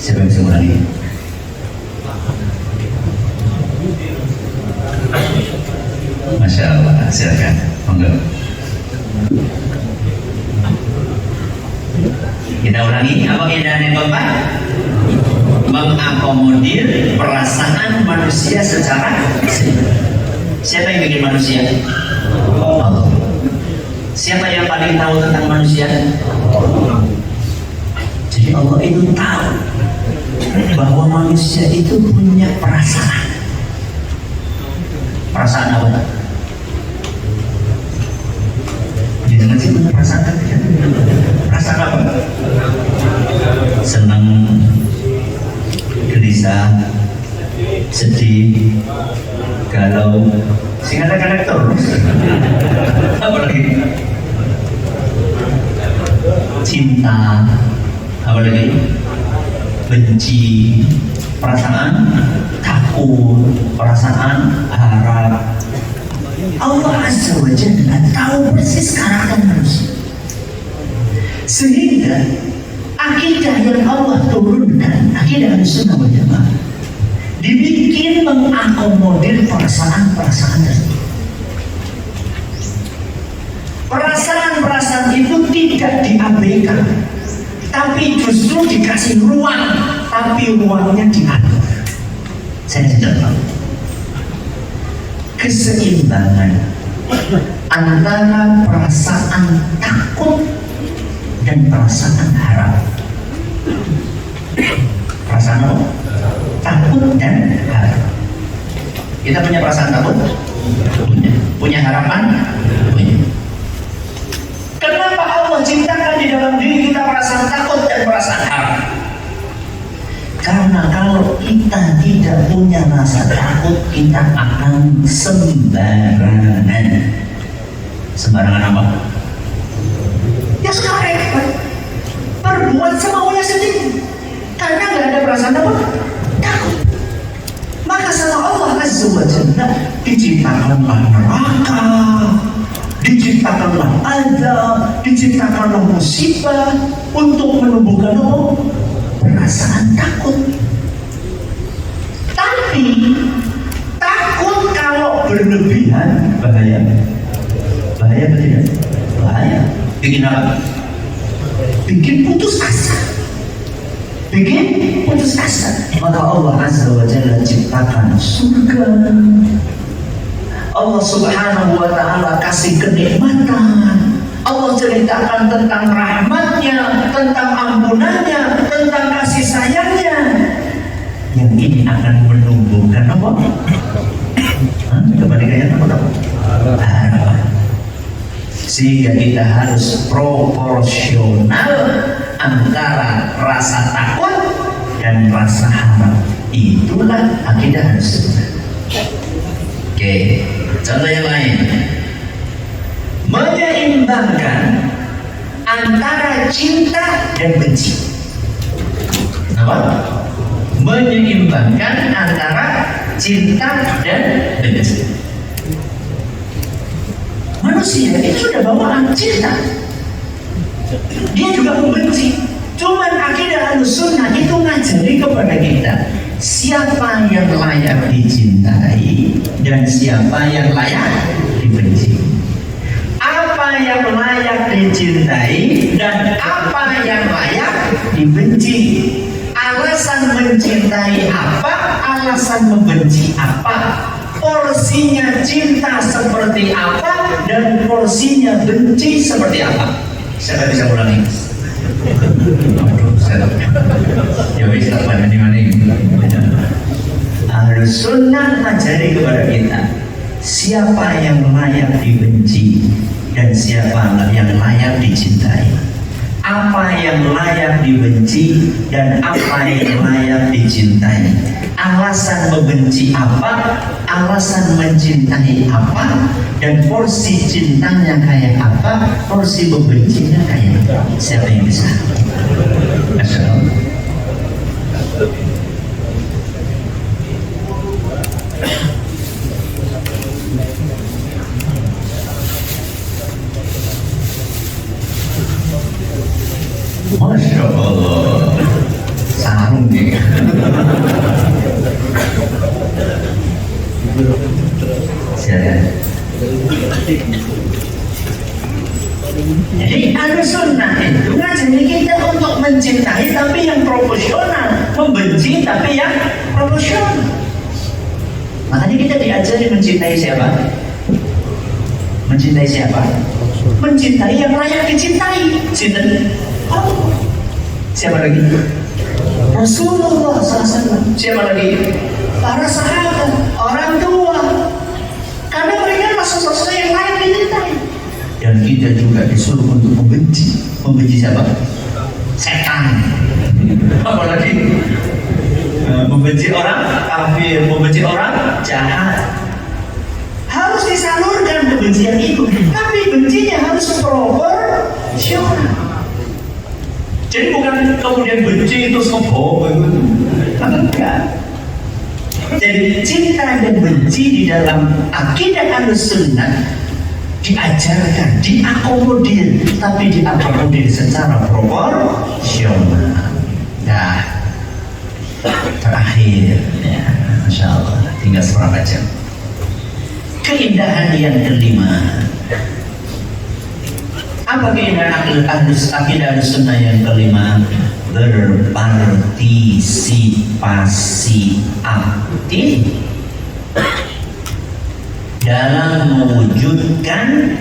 Siapa yang bisa ulangi? Masya Allah, silakan. Monggo. Kita ulangi, apa keindahan yang keempat? Mengakomodir perasaan manusia secara seimbang. Siapa yang bikin manusia? Allah. Siapa yang paling tahu tentang manusia? Jadi Allah itu tahu bahwa manusia itu punya perasaan. Perasaan apa? Jangan sih punya perasaan kan? Perasaan apa? Senang, gelisah, sedih, galau, sing ada karakter. Apa lagi? Cinta, apa lagi? Benci, perasaan takut, perasaan harap. Allah Azza wa Jalla tahu persis karakter manusia, sehingga akidah yang Allah turunkan, akidah Ahlussunnah wal Jamaah, dibikin mengakomodir perasaan-perasaan tersebut. Perasaan-perasaan itu tidak diabaikan, tapi justru dikasih ruang, tapi ruangnya diatur. Saya tidak tahu keseimbangan antara perasaan takut dan perasaan harap. Perasaan apa? Takut dan harap. Kita punya perasaan takut? Punya harapan? Punya. Kenapa Allah ciptakan di dalam diri kita perasaan takut dan perasaan harap? Karena kalau kita tidak punya rasa takut, kita akan sembarangan. Sembarangan apa? Ya sudah repot, berbuat semaunya sendiri karena nggak ada perasaan apa? Takut. Maka sama Allah Azza wa Jalla diciptakanlah neraka, diciptakanlah azab, diciptakanlah musibah untuk menumbuhkan apa? Perasaan takut. Tapi takut kalau berlebihan bahaya. Bahaya apa tidak? Bahaya. Bikin apa? Bikin putus asa. Bikin putus asa. Maka Allah Azza wa Jalla ciptakan surga. Allah Subhanahu wa Ta'ala kasih kenikmatan. Allah ceritakan tentang rahmatnya, tentang ampunannya, tentang kasih sayangnya. Yang ini akan menumbuhkan apa? Kebalikannya apa? Harapan. Sehingga kita harus proporsional antara rasa takut dan rasa harap. Itulah akidah Ahlussunnah. Oke, contoh yang lain. Menyeimbangkan antara cinta dan benci. Apa? Menyeimbangkan antara cinta dan benci. Manusia itu sudah bawaan cinta, dia juga membenci. Cuman akidah Ahlussunnah itu ngajari kepada kita siapa yang layak dicintai dan siapa yang layak dibenci. Apa yang layak dicintai dan apa yang layak dibenci. Alasan mencintai apa, alasan membenci apa, porsinya cinta seperti apa dan porsinya benci seperti apa. Siapa bisa ulangi? Aduh, saya ya wis tak pada di mana ini. Ahlussunnah mengajari kepada kita siapa yang layak dibenci dan siapa yang layak dicintai. Apa yang layak dibenci dan apa yang layak dicintai. Alasan membenci apa, alasan mencintai apa, dan porsi cintanya kayak apa, porsi membencinya kayak apa. Siapa yang bisa? Masya Allah. Masya Allah, sarung nih. Silakan. Jadi Ahlussunnah itu ngajari kita untuk mencintai tapi yang proporsional, membenci tapi yang proporsional. Makanya kita diajari mencintai siapa? Mencintai siapa? Mencintai yang layak dicintai. Cinta. Oh. Siapa lagi? Rasulullah SAW. Siapa lagi? Para sahabat, orang tua. Karena mereka adalah sosok yang layak dicintai. Dan kita juga disuruh untuk membenci. Membenci siapa? Setan. Apalagi membenci orang kafir, membenci orang jahat. Harus disalurkan kebencian itu, tapi bencinya harus proporsional. Jadi bukan kemudian benci terus ngebom, enggak. Jadi cinta dan benci di dalam akidah Ahlussunnah diajarkan, diakomodir, tapi diakomodir secara proporsional. Nah, terakhir, ya, Masya Allah, tinggal seberapa jam. Keindahan yang kelima. Apa keindahan akidah Ahlussunnah yang kelima? Berpartisipasi aktif dalam mewujudkan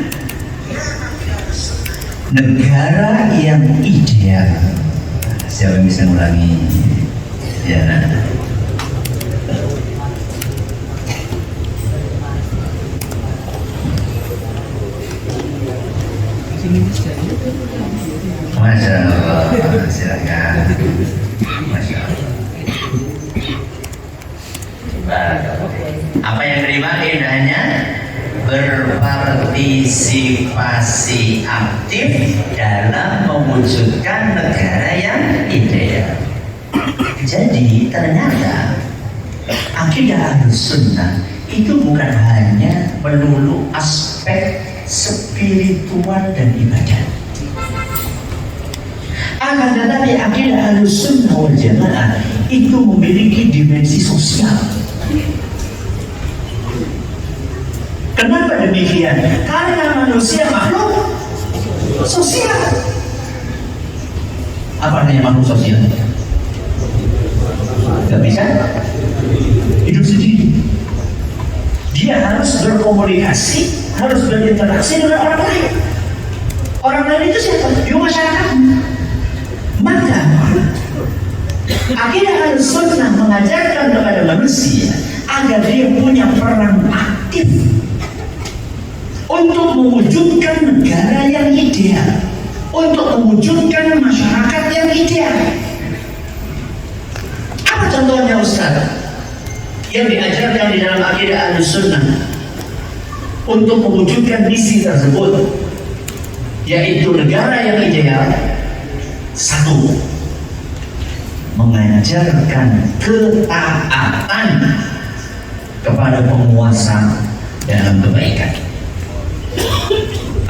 negara yang ideal. Siapa yang bisa mengulangi? Ya. Masya Allah, silakan. Masya Allah. Apa yang terima keindahannya? Berpartisipasi aktif dalam mewujudkan negara yang ideal. Jadi ternyata akidah Ahlussunnah itu bukan hanya melulu aspek spiritual dan ibadah. Akan tetapi akidah Ahlussunnah wal Jamaah itu memiliki dimensi sosial. Kenapa demikian? Karena manusia makhluk sosial. Apa artinya makhluk sosial? Gak bisa hidup sendiri. Dia harus berkomunikasi, harus berinteraksi dengan orang lain. Orang lain itu siapa? Di masyarakat. Maka akidah Ahlussunnah mengajarkan kepada manusia agar dia punya peran aktif untuk mewujudkan negara yang ideal, untuk mewujudkan masyarakat yang ideal. Apa contohnya Ustaz? Yang diajarkan di dalam akidah Ahlussunnah untuk mewujudkan misi tersebut, yaitu negara yang ideal. Satu, mengajarkan ketaatan kepada penguasa dalam kebaikan.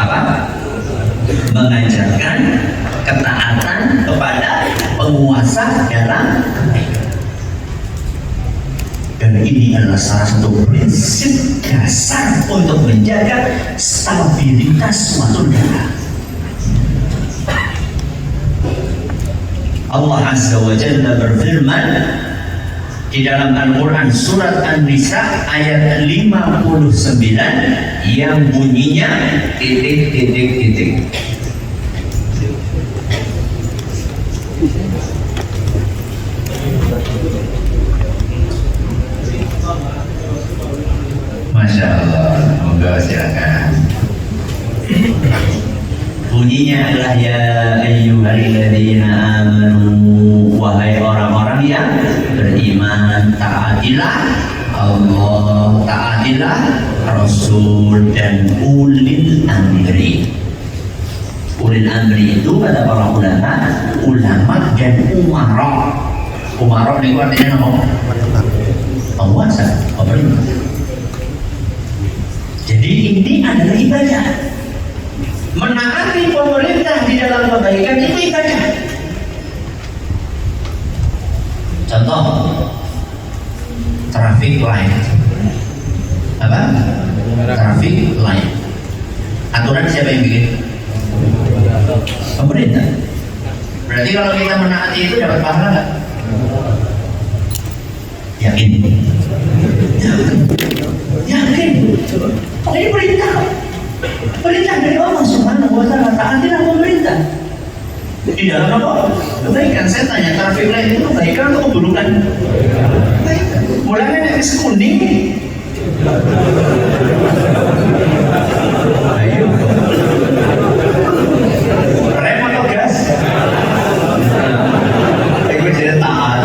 Apa? Mengajarkan ketaatan kepada penguasa dalam kebaikan. Dan ini adalah salah satu prinsip dasar untuk menjaga stabilitas suatu negara. Allah Azza wa Jalla berfirman di dalam Al-Quran surat An-Nisa ayat 59 yang bunyinya titik. Masya Allah, semoga silakan. Bunyinya adalah ya ayyuhalladzina amanu, wahai orang-orang yang beriman, taatilah Allah, taatilah Rasul dan ulil amri. Ulil amri itu kata para ulama dan umara. Umara itu artinya apa? Penguasa, pemerintah. Jadi ini adalah ibadah. Menaati pemerintah di dalam kebaikan itu ibadah. Contoh, traffic light. Apa? Traffic light. Aturan siapa yang bikin? Pemerintah. Berarti kalau kita menaati itu dapat pahala nggak? Yakin? Yakin. Oh, ini perintah. Perintah dari Allah Subhanahu wa Ta'ala, taatilah pemerintah. Di dalam apa? Kebaikan. Saya tanya, traffic light itu kebaikan atau keburukan? Kebaikan. Mulanya dari kuning. Ayo. Rem atau gas? Aku jadi taat.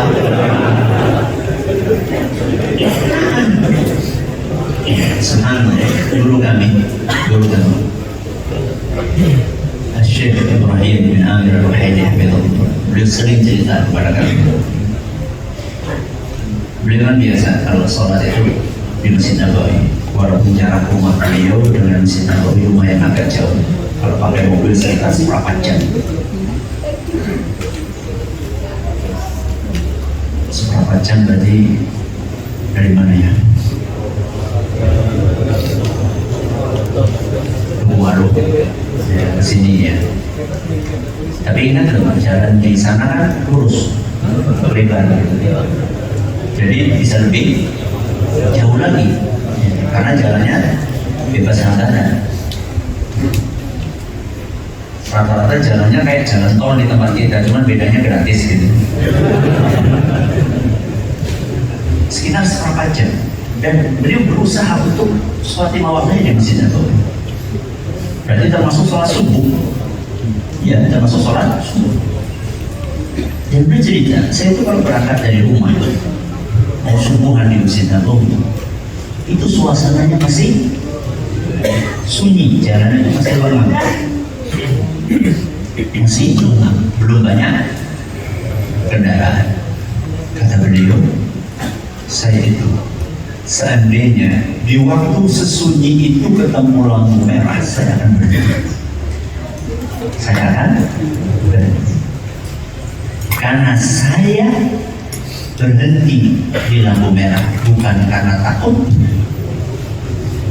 Senang dulu kami Syekh Ibrahim bin Amir Al-Ruhaili hafizahullah, beliau sering cerita kepada kami. Beliau kan biasa kalau sholat itu di Masjid Nabawi, walaupun jarak rumah beliau dengan Masjid Nabawi lumayan agak jauh. Kalau pakai mobil sekitar 4 jam. 4 jam berarti dari mana ya? Waduh, ya kesini ya. Tapi ingat loh, jalan di sana kan lurus, lebar, jadi bisa lebih jauh lagi, karena jalannya bebas hambatan. Rata-rata jalannya kayak jalan tol di tempat kita, cuman bedanya gratis gitu. Sekitar 4 jam, dan beliau berusaha untuk sholat 5 waktunya di Masjid Nabawi. Berarti termasuk sholat subuh. Ya, termasuk sholat subuh. Dan beliau cerita, saya itu kalau berangkat dari rumah mau subuhan di Masjid Nabawi, itu suasananya masih sunyi, jalannya masih lengang, masih lengang, belum banyak kendaraan. Kata beliau, saya itu seandainya di waktu sesunyi itu ketemu lampu merah, saya akan berhenti. Saya akan berhenti. Karena saya berhenti di lampu merah bukan karena takut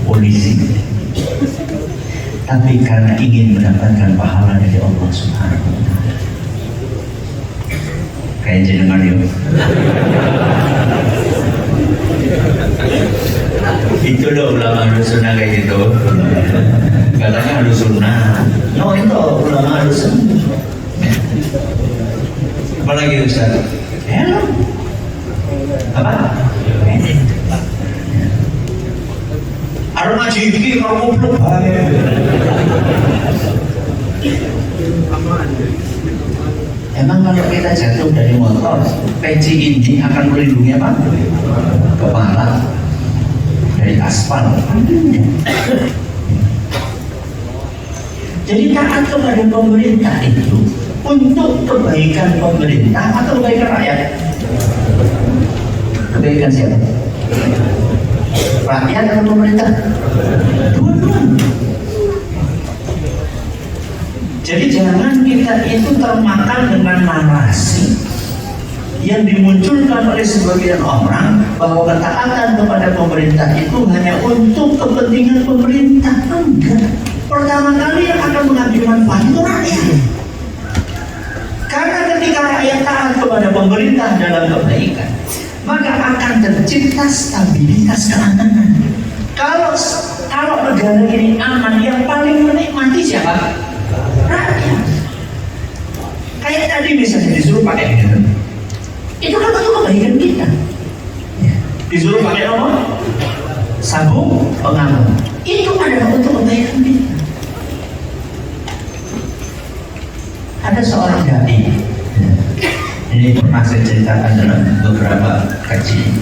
polisi, tapi karena ingin mendapatkan pahala dari Allah Subhanahu wa Ta'ala. Kayak jenengan yuk. Itu loh ulama ahlu sunnah kayak gitu. Katanya ahlu sunnah. No, itu ulama ahlu sunnah. Apalagi Ustaz? Hello. Apa? Arung ngaji iki karo goblok bae. Emang kalau kita jatuh dari motor, peci ini akan melindungi apa? Kepala dari aspal. Jadi taat kepada pemerintah itu untuk kebaikan pemerintah atau kebaikan rakyat? Kebaikan siapa? Rakyat atau pemerintah? Dua-duanya. Jadi jangan kita itu termakan dengan narasi yang dimunculkan oleh sebagian orang bahwa ketaatan kepada pemerintah itu hanya untuk kepentingan pemerintah. Enggak. Pertama kali yang akan mengambil manfaat itu rakyat. Karena ketika rakyat taat kepada pemerintah dalam kebaikan, maka akan tercipta stabilitas keamanan. Kalau negara ini aman, yang paling menikmati siapa? Rakyat. Kayak tadi misalnya disuruh pakai helm, itu kan untuk kebaikan kita. Disuruh pakai apa? Sabuk pengaman, itu adalah untuk kebaikan kita. Ada seorang dai, ini pernah saya ceritakan dalam beberapa kajian,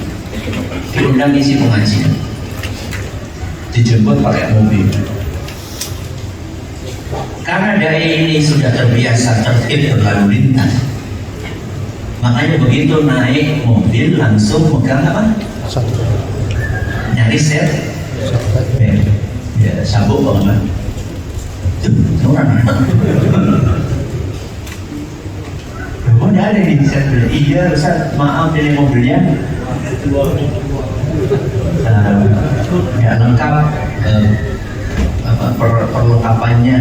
diundang isi pengajian, dijemput pakai mobil. Karena dai ini sudah terbiasa tertib berlalu lintas, makanya begitu naik mobil langsung pegang apa? Nyari set, ya sabuk banget. Orang oh, ada di set. Iya, Ustaz, maaf ini mobilnya ya lengkap, perlengkapannya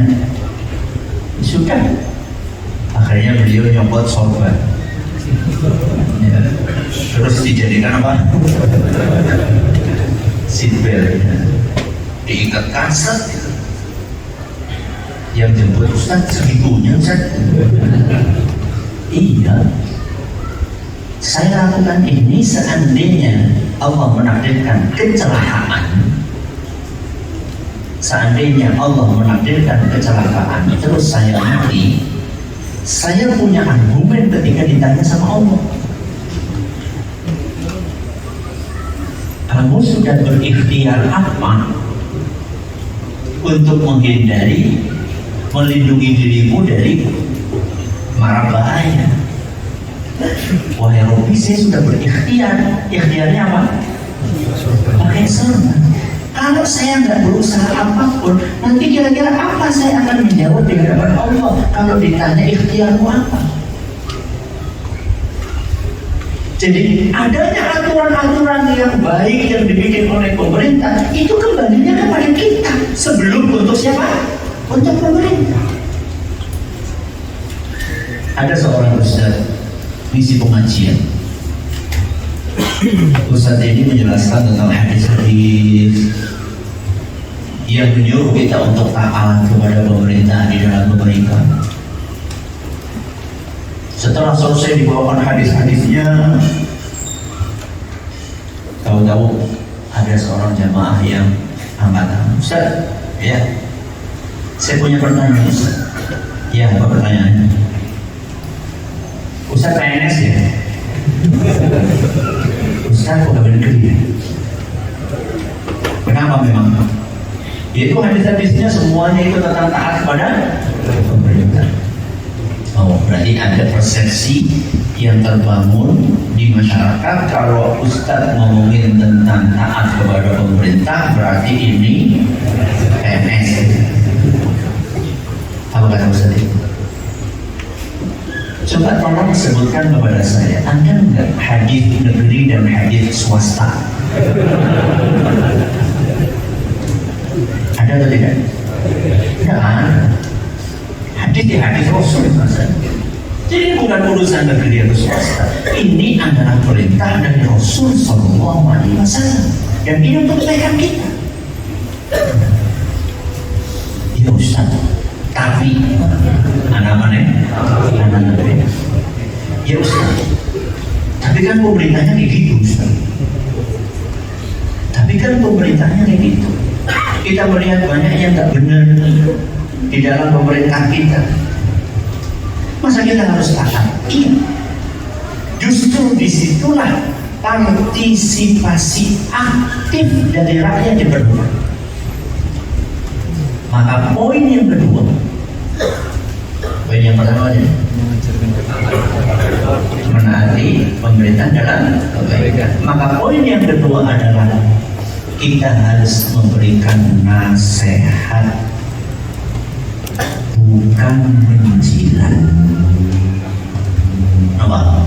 sudah. Akhirnya beliau nyopot sorban, ya. Terus dijadikan apa? Seatbelt, ya. Diikat kaset. Yang jemput Ustaz segitunya, Ustaz. Iya, saya lakukan ini seandainya Allah menakdirkan kecelakaan. Seandainya Allah menakdirkan kecelakaan, terus saya mati, saya punya argumen ketika ditanya sama Allah. Kamu sudah berikhtiar apa untuk menghindari, melindungi dirimu dari mara bahaya? Wahai Rabbi, saya sudah berikhtiar. Ikhtiarnya apa? Pakai sorban. Kalau saya nggak berusaha apapun, nanti kira-kira apa saya akan menjawab di hadapan Allah kalau ditanya ikhtiarmu apa? Jadi adanya aturan-aturan yang baik yang dibikin oleh pemerintah itu kembalinya kepada kita. Sebelum untuk siapa? Untuk pemerintah. Ada seorang ustaz misi pengajian. Ustaz ini menjelaskan tentang hadis-hadis yang menyuruh kita untuk taat kepada pemerintah di dalam pemerintahan. Setelah selesai dibawakan hadis-hadisnya, tahu-tahu ada seorang jamaah yang angkat tangan. Ustaz, ya, saya punya pertanyaan, Ustaz. Ya, apa pertanyaannya? Ustaz PNS ya? Ustaz kok gak negeri? Kenapa memang? Yaitu hadis-hadisnya semuanya itu tentang taat kepada pemerintah. Oh, berarti ada persepsi yang terbangun di masyarakat kalau Ustaz ngomongin tentang taat kepada pemerintah berarti ini PNS. Apa kata Ustaz itu? Coba tolong sebutkan kepada saya, ada nggak hadis negeri dan hadis swasta? Ada atau tidak? Tidak ada. Hadis di hadis Rasul Hasan. Jadi bukan urusan negeri atau swasta. Ini adalah perintah dari Rasul Sallallahu Alaihi Wasallam dan ini untuk kebaikan kita. Ya Ustaz, tapi anak mana? Anak negeri. Ya Ustaz, tapi kan pemerintahnya kayak gitu Ustaz. Tapi kan pemerintahnya kayak gitu. Kita melihat banyak yang tak benar di dalam pemerintah kita. Masa kita harus taat? Iya. Justru disitulah partisipasi aktif dari rakyat diperlukan. Maka poin yang kedua, poin yang pertama adalah menaati pemerintah dalam kebaikan. Maka poin yang kedua adalah kita harus memberikan nasihat, bukan menjilat. Apa?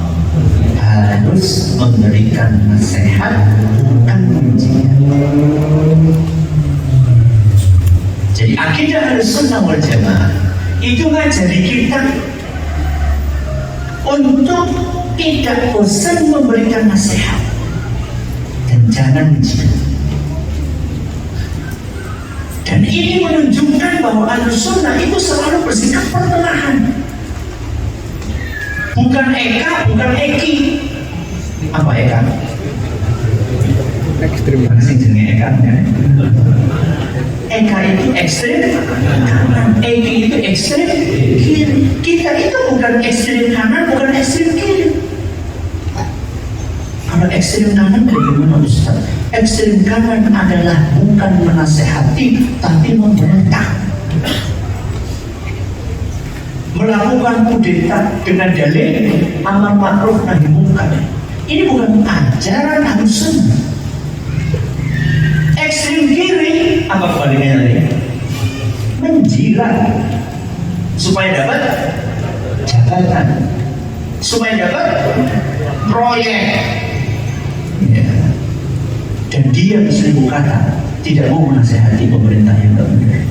Harus memberikan nasihat, bukan menjilat. Jadi akidah Ahlussunnah wal Jamaah itu ngajari kita untuk tidak bosan memberikan nasihat dan jangan menjilat. Dan ini menunjukkan bahwa Ahlussunnah itu selalu bersikap pertengahan. Bukan Eka, bukan Eki. Apa Eka? Ekstrim. Eka, Eka itu ekstrim kanan, Eki itu ekstrim kiri. Kita itu bukan ekstrim kanan, bukan ekstrim kiri. Kalau ekstrim kanan bagaimana Ustaz? Ekstrim kanan adalah bukan menasehati, tapi membentak, melakukan kudeta dengan dalil amar ma'ruf nahi munkar. Ini bukan ajaran Ahlussunnah. Ekstrim kiri apa kebaliknya tadi? Menjilat supaya dapat jabatan, supaya dapat proyek. Ya. Dan dia seribu kata tidak mau menasehati pemerintah yang benar.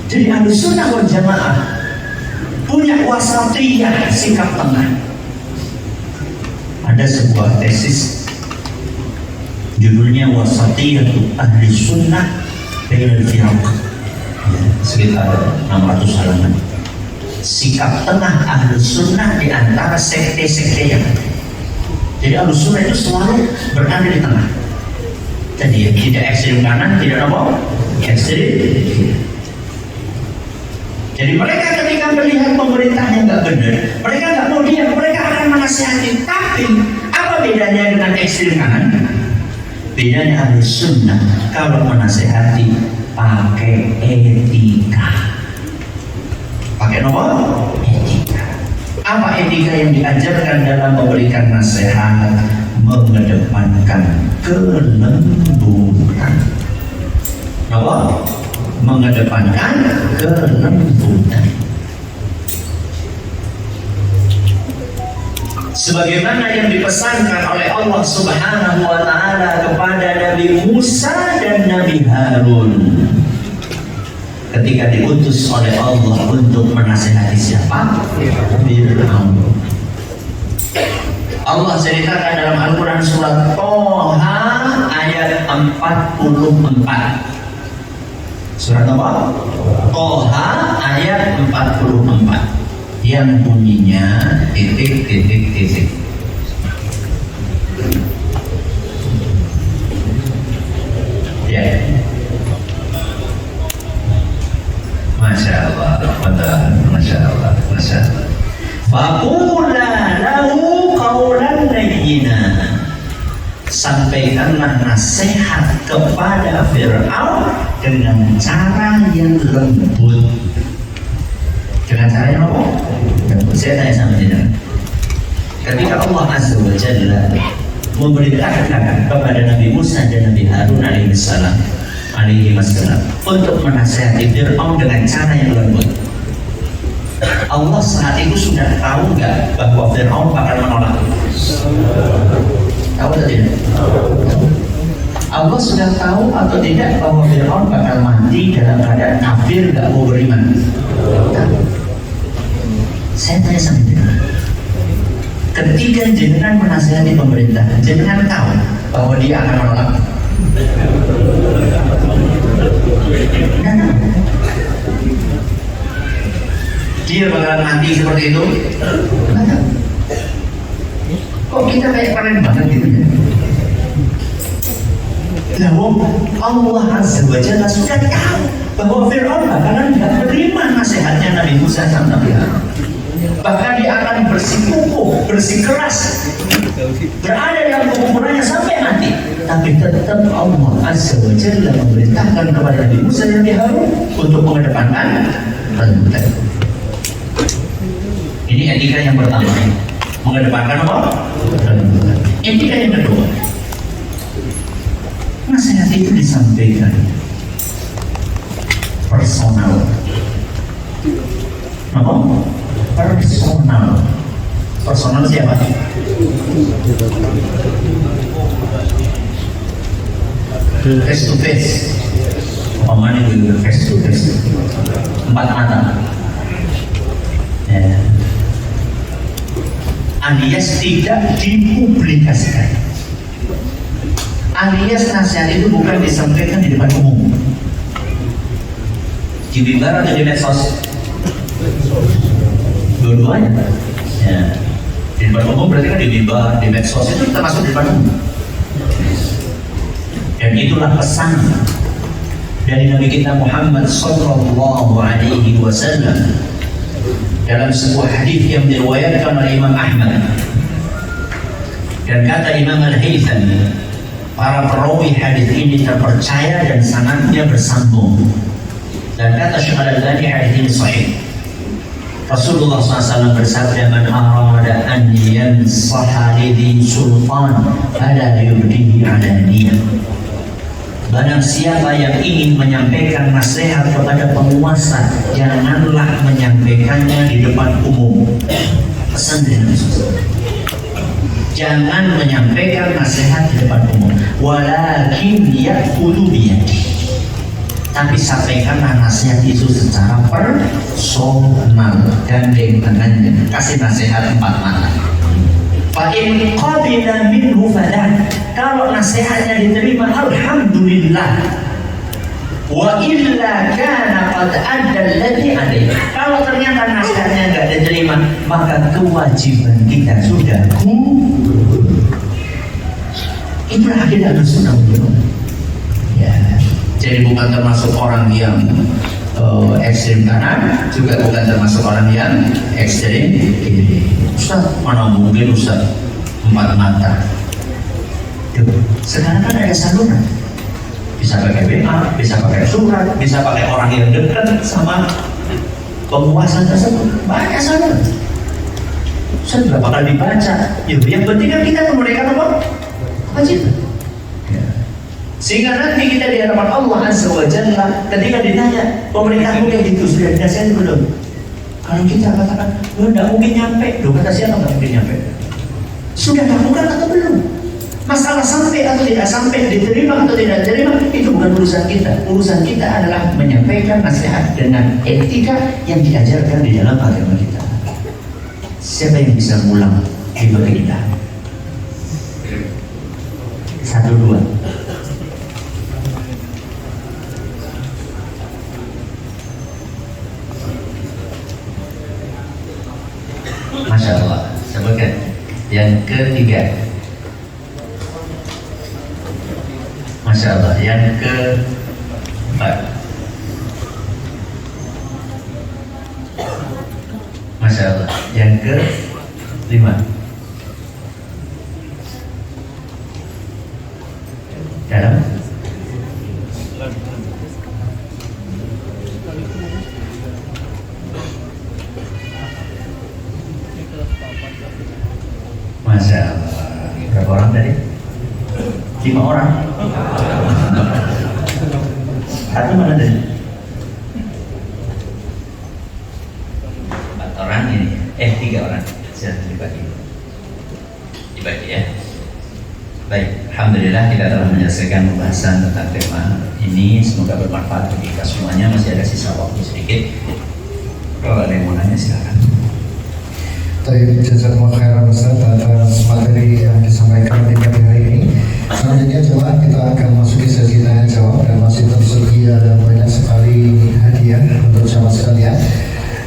Jadi Ahlussunnah wal Jamaah punya wasatiyah, sikap tengah. Ada sebuah tesis judulnya Wasatiyatu Ahli Sunnah Bainal Firaq, sekitar 600 halaman. Sikap tengah Ahlussunnah di antara sekte-sekte yang ada. Jadi Ahlussunnah itu selalu berada di tengah. Jadi tidak ekstrem kanan, tidak apa? Ekstrem kiri. Jadi mereka ketika melihat pemerintahnya nggak benar, mereka nggak mau diam, mereka akan menasihati. Tapi apa bedanya dengan ekstrem kanan? Bedanya Ahlussunnah kalau menasihati pakai etika. Pakai apa? Etika. Apa etika yang diajarkan dalam memberikan nasihat? Mengedepankan kelembutan. Apa? Mengedepankan kelembutan. Sebagaimana yang dipesankan oleh Allah Subhanahu wa Ta'ala kepada Nabi Musa dan Nabi Harun ketika diutus oleh Allah untuk menasihati siapa? Fir'aun. Allah ceritakan dalam Al-Quran surat Toha ayat 44. Surat apa? Toha ayat 44 yang bunyinya titik. Ya. Masya Allah, Masya Allah. Faqula lahu qawlan layyina. sampaikanlah nasihat kepada Fir'aun dengan cara yang lembut. Dengan cara yang apa? Saya tanya sama jenengan. Ketika Allah Azza wa Jalla memerintahkan kepada Nabi Musa dan Nabi Harun alaihissalam untuk menasihati Fir'aun dengan cara yang lembut, Allah saat itu sudah tahu nggak bahwa Fir'aun bakal menolak? Tahu atau tidak? Allah sudah tahu atau tidak bahwa Fir'aun bakal mati dalam keadaan kafir, nggak mau beriman? Saya tanya sama jenengan, ketika jenengan menasihati pemerintah, jenengan tahu bahwa dia akan menolak? Nah, dia bakalan mati seperti itu? Nah, kok kita kayak keren banget gitu ya? Lalu Allah Azza wa Jalla sudah tahu bahwa Fir'aun bakalan tidak menerima nasihatnya Nabi Musa dan Nabi Harun. Bahkan dia akan bersikukuh, bersikeras, berada dalam kekufurannya sampai mati. Tapi tetap Allah Azza wa Jalla memerintahkan kepada Nabi Musa dan Nabi Harun untuk mengedepankan kelembutan. Ini etika yang pertama, mengedepankan apa? Kelembutan. Etika yang kedua, nasihat itu disampaikan personal. Apa? Personal. Personal siapa? Face to face. Omongan itu face to face. Empat mata. Ya. Alias tidak dipublikasikan. Alias nasihat itu bukan disampaikan di depan umum, di mimbar atau di medsos, dua-duanya. Ya. Di depan umum berarti kan di mimbar, di medsos itu termasuk di depan umum. Dan itulah pesan dari Nabi kita Muhammad Sallallahu Alaihi Wasallam dalam sebuah hadis yang diriwayatkan oleh Imam Ahmad. Dan kata Imam Al-Haythami, para perawi hadis ini terpercaya dan sanadnya bersambung. Dan kata Syekh Al-Albani, hadis ini sahih. Rasulullah SAW bersabda, "Man arada an yansaha lidhi sultan, fala yubdihi alaniyah." Barang siapa yang ingin menyampaikan nasihat kepada penguasa, janganlah menyampaikannya di depan umum. Pesan dari Rasulullah, jangan menyampaikan nasihat di depan umum. Walakin ya'khudhu biyadihi, tapi sampaikanlah nasihat itu secara personal, gandeng tangannya, kasih nasihat empat mata. Fa in qabila minhu fadah, kalau nasihatnya diterima alhamdulillah. Wa illa kana qad adda alladhi alayhi, kalau ternyata nasihatnya enggak diterima, maka kewajiban kita sudah gugur. Itulah akidah Sunnah. Ya, jadi bukan termasuk orang yang ekstrem kanan, juga bukan termasuk orang yang ekstrem kiri. Ustaz, mana mungkin Ustaz empat mata? Sekarang kan ada saluran, bisa pakai WA, bisa pakai surat, bisa pakai orang yang dekat sama penguasa tersebut. Banyak saluran. Ustaz nggak bakal dibaca. Yang penting kan kita menunaikan apa? Wajib. Sehingga nanti kita di hadapan Allah Azza wa Jalla, ketika ditanya, pemerintahmu kayak gitu sudah dinasihati belum? Kalau kita katakan, nggak mungkin nyampe, kata siapa nggak mungkin nyampe? Sudah lakukan atau belum? Masalah sampai atau tidak sampai, diterima atau tidak diterima, itu bukan urusan kita. Urusan kita adalah menyampaikan nasihat dengan etika yang diajarkan di dalam agama kita. Siapa yang bisa mengulang hidup kita? 1, 2. Masya Allah. Sebutkan yang ketiga. Masya Allah. Yang keempat. Masya Allah. Yang kelima. Dalam? Masya Allah. Berapa orang tadi? 5 orang. Satu mana tadi? 4 orang ini. 3 orang. Silahkan dibagi. Dibagi ya. Baik, Alhamdulillah kita telah menyelesaikan pembahasan tentang tema ini. Semoga bermanfaat bagi kita semuanya. Masih ada sisa waktu sedikit. Kalau ada yang mau nanya silakan. Baik, jazakumullah khairan Ustaz atas materi yang disampaikan di pagi hari ini. Selanjutnya coba kita akan masuki sesi tanya jawab dan masih tersedia dan banyak sekali hadiah untuk jamaah sekalian.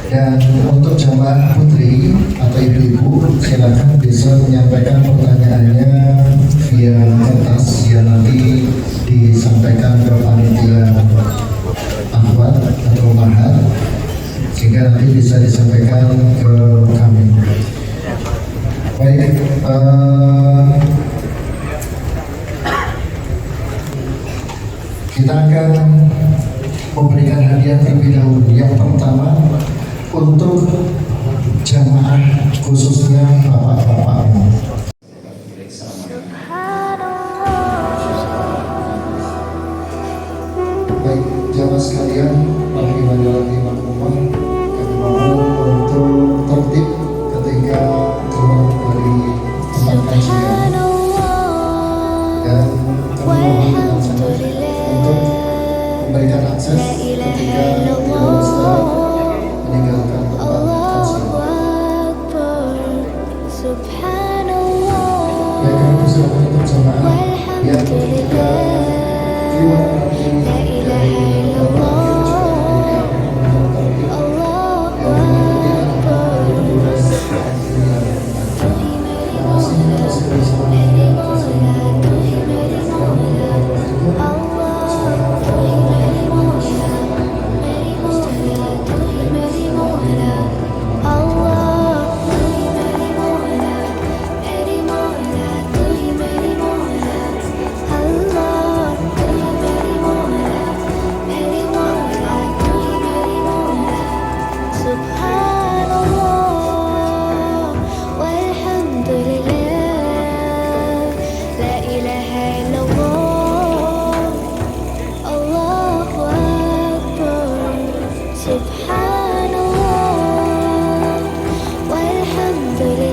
Dan untuk jamaah putri atau ibu-ibu silakan bisa menyampaikan pertanyaannya via kertas yang nanti disampaikan ke panitia akhwat atau mahar sehingga nanti bisa disampaikan ke kami. Baik, kita akan memberikan hadiah terlebih dahulu. Yang pertama untuk jamaah khususnya bapak-bapakmu. Baik, jamaah sekalian, rahimanallah, kami mohon untuk tertib ketika keluar dari tempat kajian dan kami mohon dengan sangat untuk memberikan akses ketika Ustaz meninggalkan tempat kajian. Baik, kami persilakan untuk jamaah yang ketika keluar dari Subhanallah, walhamdulillah.